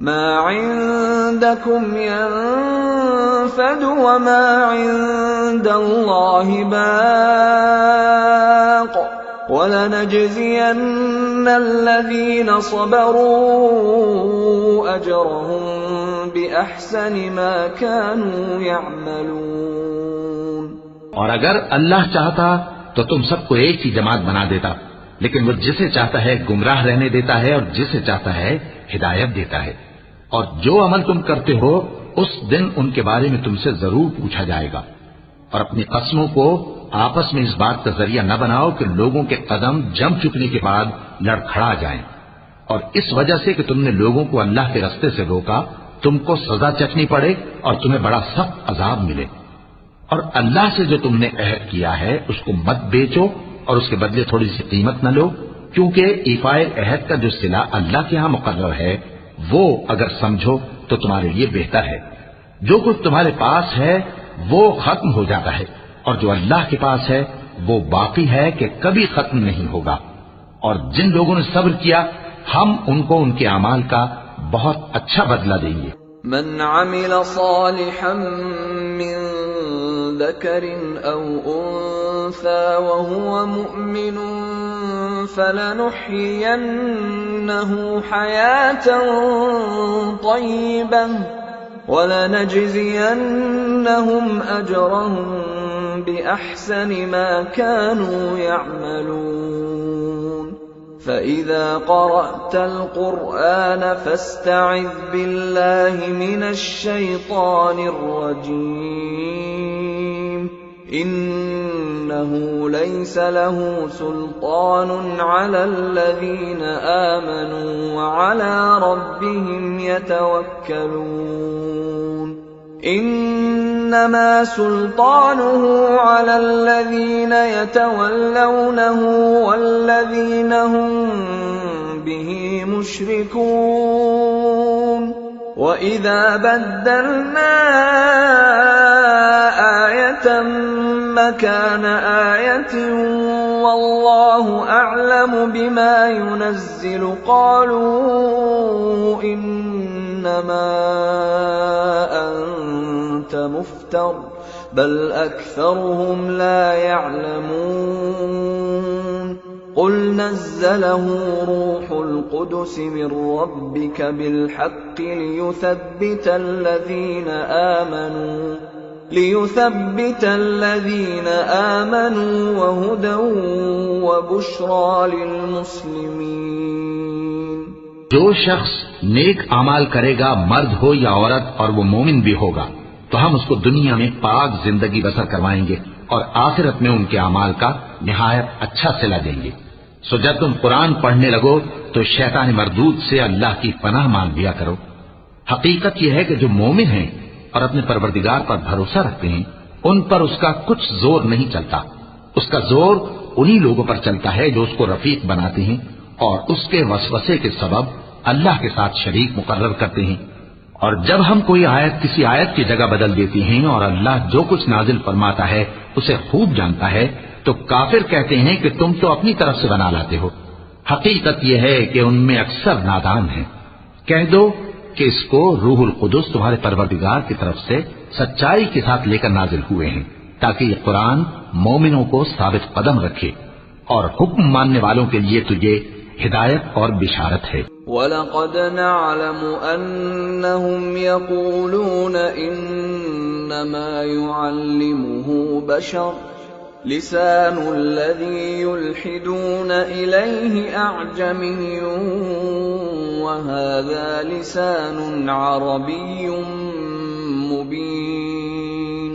मा इन्दकुम यन्फदु वमा इन्दल्लाहि बाक़ वलनजज़ियन्न الذين صبروا أجرهم بأحسن ما كانوا يعملون। और अगर अल्लाह चाहता तो तुम सबको एक ही जमात बना देता, लेकिन वो जिसे चाहता है गुमराह रहने देता है और जिसे चाहता है हिदायत देता है। और जो अमल तुम करते हो उस दिन उनके बारे में तुमसे जरूर पूछा जाएगा। और अपनी कस्मों को आपस में इस बात का जरिया न बनाओ कि लोगों के कदम जम चुकने के बाद लड़खड़ा जाएं। और इस वजह से कि तुमने लोगों को अल्लाह के रास्ते से रोका, तुमको सजा चखनी पड़े और तुम्हें बड़ा सख्त अजाब मिले। और अल्लाह से जो तुमने अहद किया है उसको मत बेचो और उसके बदले थोड़ी सी कीमत न लो, क्योंकि इफाए अहद का जो सिला अल्लाह के यहाँ मुकर्रर है वो अगर समझो तो तुम्हारे लिए बेहतर है। जो कुछ तुम्हारे पास है वो खत्म हो जाता है और जो अल्लाह के पास है वो बाकी है कि कभी खत्म नहीं होगा। और जिन लोगों ने सब्र किया हम उनको उनके अमाल का बहुत अच्छा बदला देंगे। मन अमिल सालिहन मिन ज़करिन औ उन्सा वहुवा मुअमिनुन फलनुह्यियन्नहु हयातन तय्यिबह वलनजज़ियन्नहुम अजरहुम बिअहसनि मा कानू यअमलून। فإذا قرأت القرآن فاستعذ بالله من الشيطان الرجيم إنه ليس له سلطان على الذين آمنوا وعلى ربهم يتوكلون إنما سلطانه على الذين يتولونه والذين هم به مشركون وإذا بدلنا آية مكان آية والله أعلم بما ينزل قالوا إنما أنت مفتر بل أكثرهم لا يعلمون قل نزله روح القدس من ربك بالحق ليثبت الذين آمنوا وهدى وبشرى للمسلمين। जो शख्स नेक अमाल करेगा, मर्द हो या औरत, और वो मोमिन भी होगा, तो हम उसको दुनिया में पाक जिंदगी बसर करवाएंगे और आखिरत में उनके अमाल का निहायत अच्छा सिला देंगे। सो जब तुम कुरान पढ़ने लगो तो शैतान मरदूद से अल्लाह की पनाह मांग लिया करो। हकीकत यह है कि जो मोमिन हैं और अपने परवरदिगार पर भरोसा रखते हैं उन पर उसका कुछ जोर नहीं चलता। उसका जोर उन्हीं लोगों पर चलता है जो उसको रफीक बनाते हैं और उसके वसवसे के सबब अल्लाह के साथ शरीक मुकर्रर करते हैं। और जब हम कोई आयत किसी आयत की जगह बदल देती हैं और अल्लाह जो कुछ नाजिल फरमाता है उसे खूब जानता है, तो काफिर कहते हैं कि तुम तो अपनी तरफ से बना लाते हो। हकीकत यह है कि उनमें अक्सर नादान हैं। कह दो कि इसको रूहुल कुदुस तुम्हारे परवरदिगार की तरफ से सच्चाई के साथ लेकर नाजिल हुए हैं, ताकि ये कुरान मोमिनों को साबित कदम रखे और हुक्म मानने वालों के लिए तुझे हिदायत और बिशारत है। वलक़द नअलमु अन्नहुम यक़ूलून इन्नमा युअल्लिमुहु बशर लिसानुल्लज़ी युल्हिदून इलैहि अअजमिय्युन वहाज़ा लिसानुन अरबिय्युन मुबीन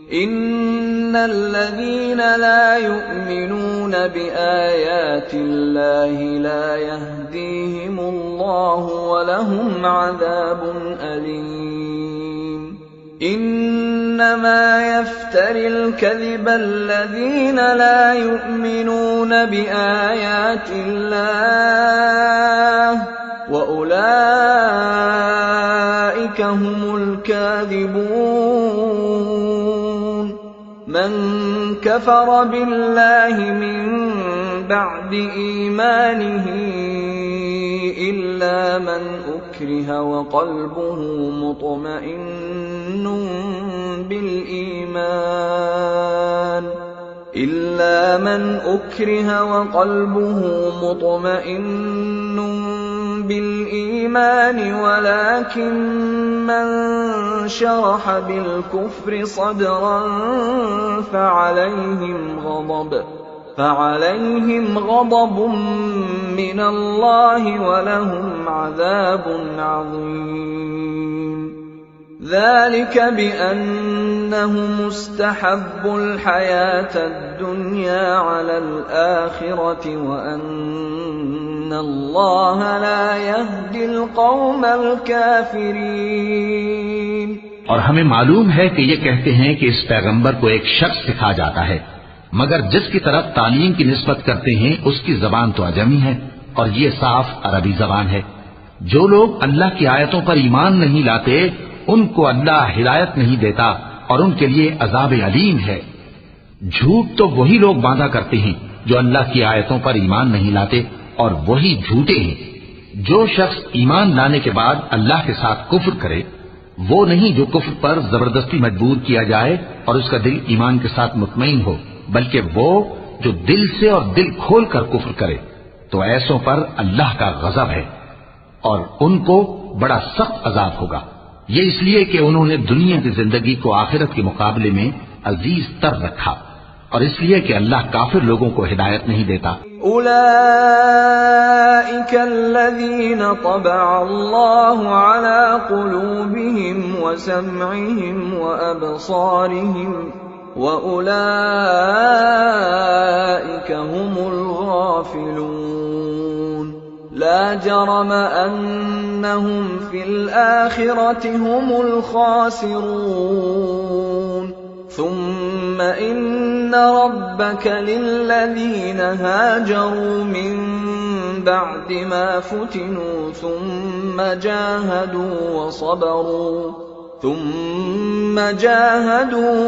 إن الذين لا يؤمنون بآيات الله لا يهديهم الله ولهم عذاب أليم إنما يفتري الكذب الذين لا يؤمنون بآيات الله وأولئك هم الكاذبون من كفر بالله من بعد إيمانه إلا من أكره وقلبه مطمئن بالإيمان ولكن من شرح بالكفر صدرا فعليهم غضب من الله ولهم عذاب عظيم ذلك بأنهم استحبوا الحياة الدنيا على الآخرة وأن الله لا يهدي القوم الكافرين। और हमें मालूम है कि ये कहते हैं कि इस पैगंबर को एक शख्स सिखा जाता है, मगर जिसकी तरफ तालीम की निस्बत करते हैं उसकी जबान तो अजमी है और ये साफ अरबी जबान है। जो लोग अल्लाह की आयतों पर ईमान नहीं लाते उनको अल्लाह हिदायत नहीं देता और उनके लिए अजाब अलीम है। झूठ तो वही लोग बांधा करते हैं जो अल्लाह की आयतों पर ईमान नहीं लाते और वही झूठे हैं। जो शख्स ईमान लाने के बाद अल्लाह के साथ कुफ्र करे वो नहीं जो कुफ्र पर जबरदस्ती मजबूर किया जाए और उसका दिल ईमान के साथ मुतमईन हो, बल्कि वो जो दिल से और दिल खोल कर कुफ्र करे। तो ऐसों पर अल्लाह का गजब है और उनको बड़ा सख्त अजाब होगा। ये इसलिए कि उन्होंने दुनिया की जिंदगी को आखिरत के मुकाबले में अजीज तर रखा और इसलिए कि अल्लाह काफिर लोगों को हिदायत नहीं देता। उलाइक अल्लज़ीन तबअ अल्लाहु अला क़ुलूबिहिम व समइहिम व अबसारिहिम व उलाइक हुमुल गाफिलून ला जरम अन्नहुम फिल आखिरति हुमुल खासिरून ثم إن ربك للذين هاجروا من بعد ما فتنوا ثم جاهدوا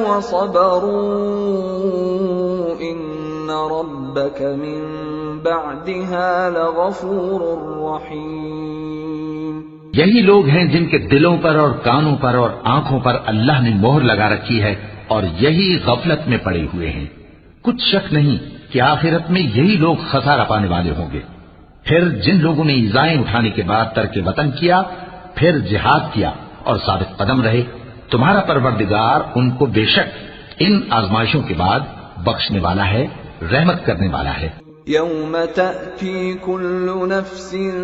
وصبروا إن ربك من بعدها لغفور رحيم। यही लोग हैं जिनके दिलों पर और कानों पर और आंखों पर अल्लाह ने मोहर लगा रखी है और यही गफलत में पड़े हुए हैं। कुछ शक नहीं कि आखिरत में यही लोग खसारा पाने वाले होंगे। फिर जिन लोगों ने इज़ाएं उठाने के बाद तर्क वतन किया, फिर जिहाद किया और साबित कदम रहे, तुम्हारा परवरदिगार उनको बेशक इन आजमाइशों के बाद बख्शने वाला है, रहमत करने वाला है। यौम तअती कुल्लु नफ्सिन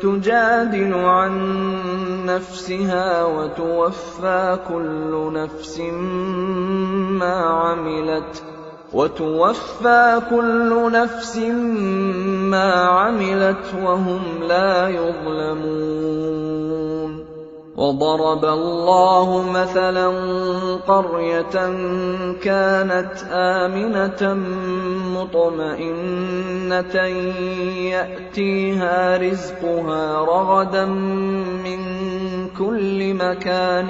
तुजादिलु अन नफ्सिहा व तुवफ़्फ़ा कुल्लु नफ्सिन मा अमिलत व हुम ला युज़लमून। وضرب الله مثلا قرية كانت آمنة مطمئنة يأتيها رزقها رغدا من كل مكان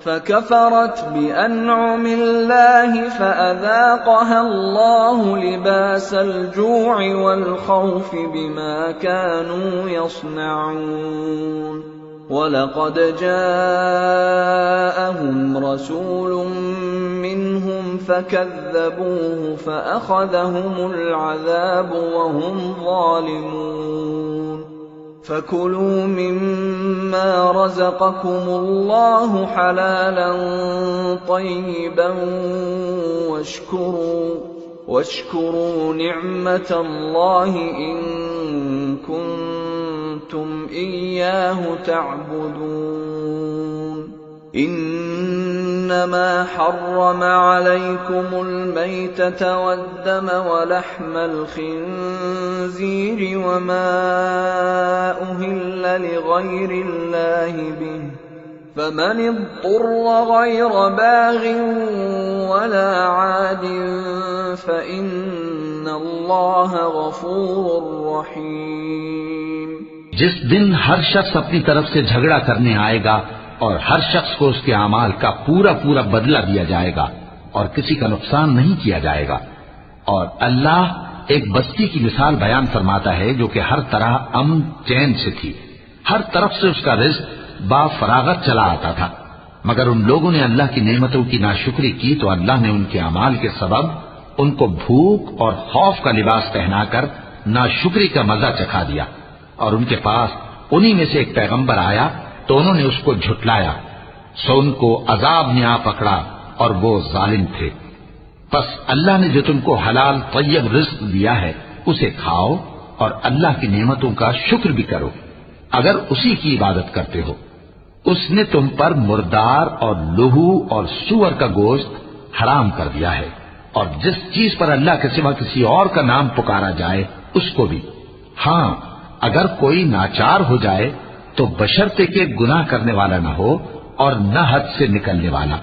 فكفرت بأنعم الله فأذاقها الله لباس الجوع والخوف بما كانوا يصنعون ولقد جاءهم رسول منهم فكذبوه فأخذهم العذاب وهم ظالمون فكلوا مما رزقكم الله حلالا طيبا واشكروا نعمة الله إن كنتم إياه تعبدون إن إنما حرم عليكم الميتة والدم ولحم الخنزير وما أهل لغير الله به فمن اضطر غير باغ ولا عاد فإن الله غفور رحيم। जिस दिन हर शख्स अपनी तरफ से झगड़ा करने आएगा और हर शख्स को उसके अमाल का पूरा पूरा बदला दिया जाएगा और किसी का नुकसान नहीं किया जाएगा। और अल्लाह एक बस्ती की मिसाल बयान फरमाता है जो कि हर तरह अमन चैन से थी, हर तरफ से उसका रिज़्क बाफरागत चला आता था, मगर उन लोगों ने अल्लाह की नेमतों की नाशुक्री की तो अल्लाह ने उनके अमाल के सबब उनको भूख और खौफ का लिबास पहनाकर नाशुक्री का मजा चखा दिया। और उनके पास उन्हीं में से एक पैगंबर आया तो उन्होंने उसको झुटलाया, सो उनको अजाब ने आ पकड़ा और वो जालिम थे। बस अल्लाह ने जो तुमको हलाल तय्यब रिज़्क दिया है उसे खाओ और अल्लाह की नेमतों का शुक्र भी करो अगर उसी की इबादत करते हो। उसने तुम पर मुर्दार और लहू और सूअर का गोश्त हराम कर दिया है और जिस चीज पर अल्लाह के सिवा किसी और का नाम पुकारा जाए उसको भी। हाँ, अगर कोई नाचार हो जाए तो बशर्ते के गुनाह करने वाला न हो और न हद से निकलने वाला,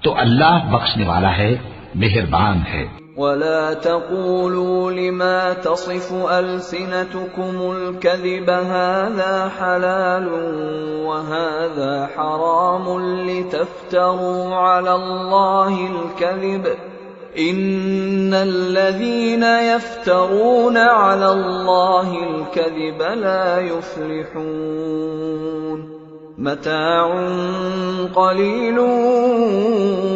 तो अल्लाह बख्शने वाला है, मेहरबान है। वला तक़ूलू लिमा तसिफ़ु अल्सिनतुकुमुल कज़िब हाज़ा हलालुन व हाज़ा हरामुन लितफ्तरू अलल्लाहिल कज़िब इन्नल लज़ीना यफ्तरून अलल्लाहिल कज़िब ला युफ्लिहून। मताउन क़लीलुन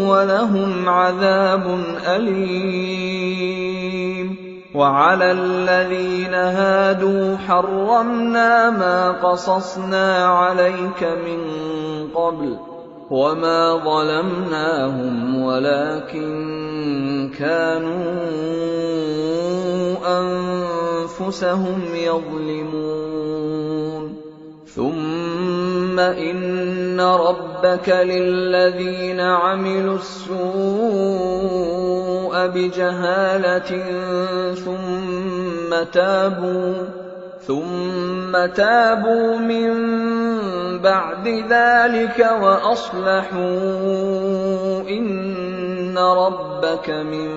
व लहुम अज़ाबुन अलीम। वअलल लज़ीना हादू हर्रमना मा क़सस्ना अलैका मिन क़ब्ल वमा ज़लमनाहुम वलाकिन कानू अनफुसहुम यज़लिमून। ثم إن ربك للذين عملوا السوء بجهالة ثم تابوا من بعد ذلك وأصلحوا إن ربك من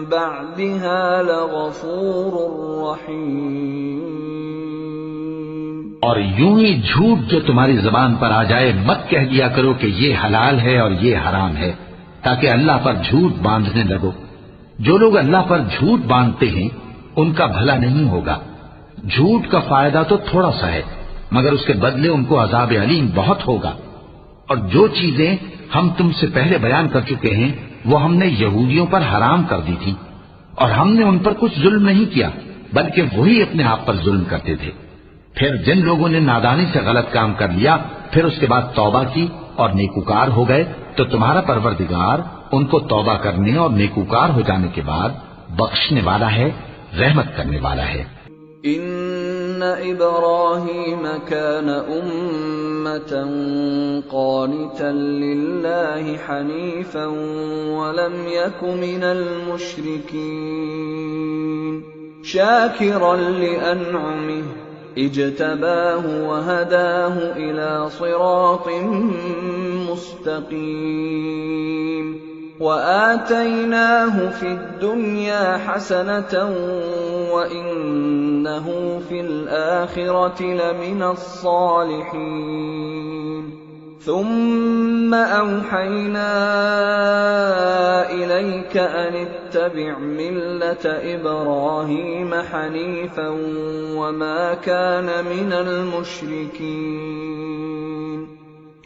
بعدها لغفور رحيم। और यूं ही झूठ जो तुम्हारी जबान पर आ जाए मत कह दिया करो कि ये हलाल है और ये हराम है, ताकि अल्लाह पर झूठ बांधने लगो। जो लोग अल्लाह पर झूठ बांधते हैं उनका भला नहीं होगा। झूठ का फायदा तो थोड़ा सा है, मगर उसके बदले उनको अजाब अलीम बहुत होगा। और जो चीजें हम तुमसे पहले बयान कर चुके हैं वो हमने यहूदियों पर हराम कर दी थी और हमने उन पर कुछ जुल्म नहीं किया, बल्कि वही अपने आप पर जुल्म करते थे। फिर जिन लोगों ने नादानी से गलत काम कर लिया फिर उसके बाद तौबा की और नेकूकार हो गए तो तुम्हारा परवरदिगार उनको तौबा करने और नेकूकार हो जाने के बाद बख्शने वाला है, रहमत करने वाला है। इन्न इब्राहीम कान उम्मतन क़ानितन लिल्लाहि हनीफन व लम यकु मिनल मुश्रिकीन शाकिरन लिअनअमिहि اجتباه وهداه إلى صراط مستقيم وآتيناه في الدنيا حسنة وإنه في الآخرة لمن الصالحين ثم أوحينا إليك أن اتبع ملة إبراهيم حنيفا وما كان من المشركين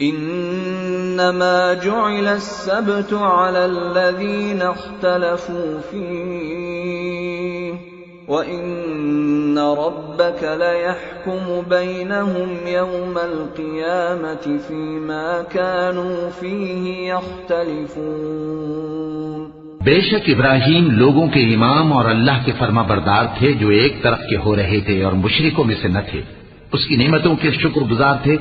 إنما جعل السبت على الذين اختلفوا فيه وَإِنَّ رَبَّكَ لَيَحْكُمُ بَيْنَهُمْ يَوْمَ الْقِيَامَةِ فِيمَا كَانُوا فِيهِ يَخْتَلِفُونَ। बेशक इब्राहीम लोगों के इमाम और अल्लाह के फर्माबरदार थे जो एक तरफ के हो रहे थे और मुशरिकों में से न थे। उसकी नेमतों के शुक्रगुजार थे।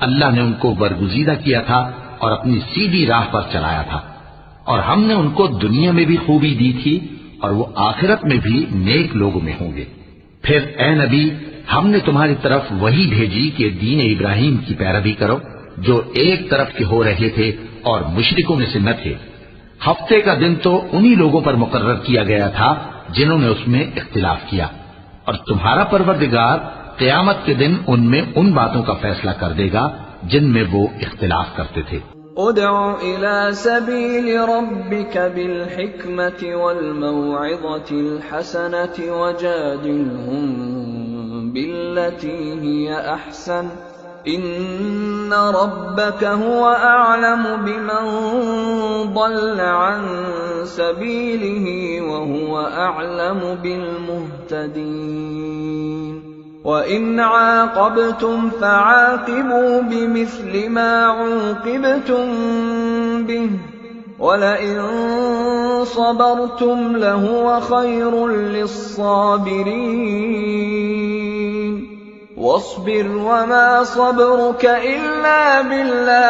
अल्लाह ने उनको बरगुजीदा किया था और अपनी सीधी राह पर चलाया था, और हमने उनको दुनिया में भी खूबी दी थी और वो आखिरत में भी नेक लोगों में होंगे। फिर ए नबी, हमने तुम्हारी तरफ वही भेजी कि दीन इब्राहिम की पैरवी करो, जो एक तरफ के हो रहे थे और मुशरिकों में से न थे। हफ्ते का दिन तो उन्हीं लोगों पर मुकर्रर किया गया था जिन्होंने उसमें इख्तिलाफ किया, और तुम्हारा परवरदिगार क़यामत के दिन उनमें उन बातों का फैसला कर देगा जिनमें वो इख्तिलाफ करते थे। उदउ इला सबील रब्बिक बिल हिकमति वल मौइज़तिल हसनति वजादिलहुम बिल्लती हिय अहसन इन्न रब्बक हुवा अअलमु बिमन ضل अन सबीलिही व हुवा अअलमु बिल मुहतदीन वइन आक़बतुम फ़आक़िबू बिमिस्लि मा ऊक़िबतुम बिहि वलइन सबरतुम लहुव ख़ैरुल लिस्साबिरीन वस्बिर वमा सबरुक इल्ला बिल्लाह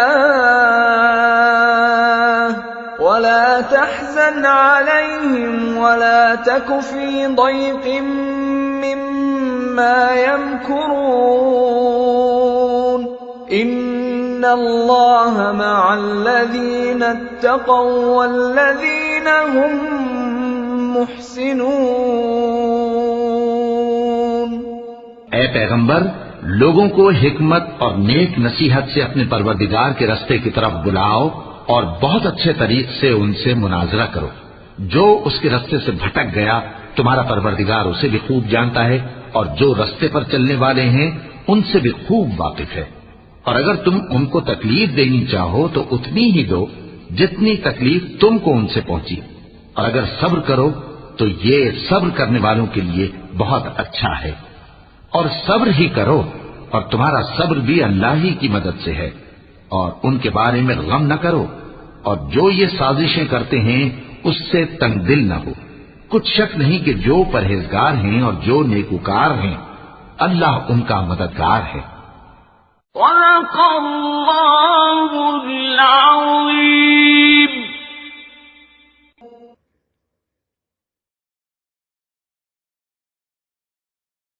वला तहज़न अलैहिम वला तक फ़ी ضयक़िन मिम्मा यमकुरून इन्नल्लाह मअल्लज़ीना इत्तक़व वल्लज़ीना हुम मुहसिनून। ए पैगंबर, लोगों को हिकमत और नेक नसीहत से अपने परवरदिगार के रास्ते की तरफ बुलाओ और बहुत अच्छे तरीके से उनसे मुनाजरा करो। जो उसके रास्ते से भटक गया तुम्हारा परवरदिगार उसे भी खूब जानता है, और जो रास्ते पर चलने वाले हैं उनसे भी खूब वाकिफ है। और अगर तुम उनको तकलीफ देनी चाहो तो उतनी ही दो जितनी तकलीफ तुमको उनसे पहुंची, और अगर सब्र करो तो ये सब्र करने वालों के लिए बहुत अच्छा है। और सब्र ही करो, और तुम्हारा सब्र भी अल्लाह ही की मदद से है, और उनके बारे में गम न करो, और जो ये साजिशें करते हैं उससे तंगदिल न हो। कुछ शक नहीं कि जो परहेजगार हैं और जो नेकूकार हैं अल्लाह उनका मददगार है।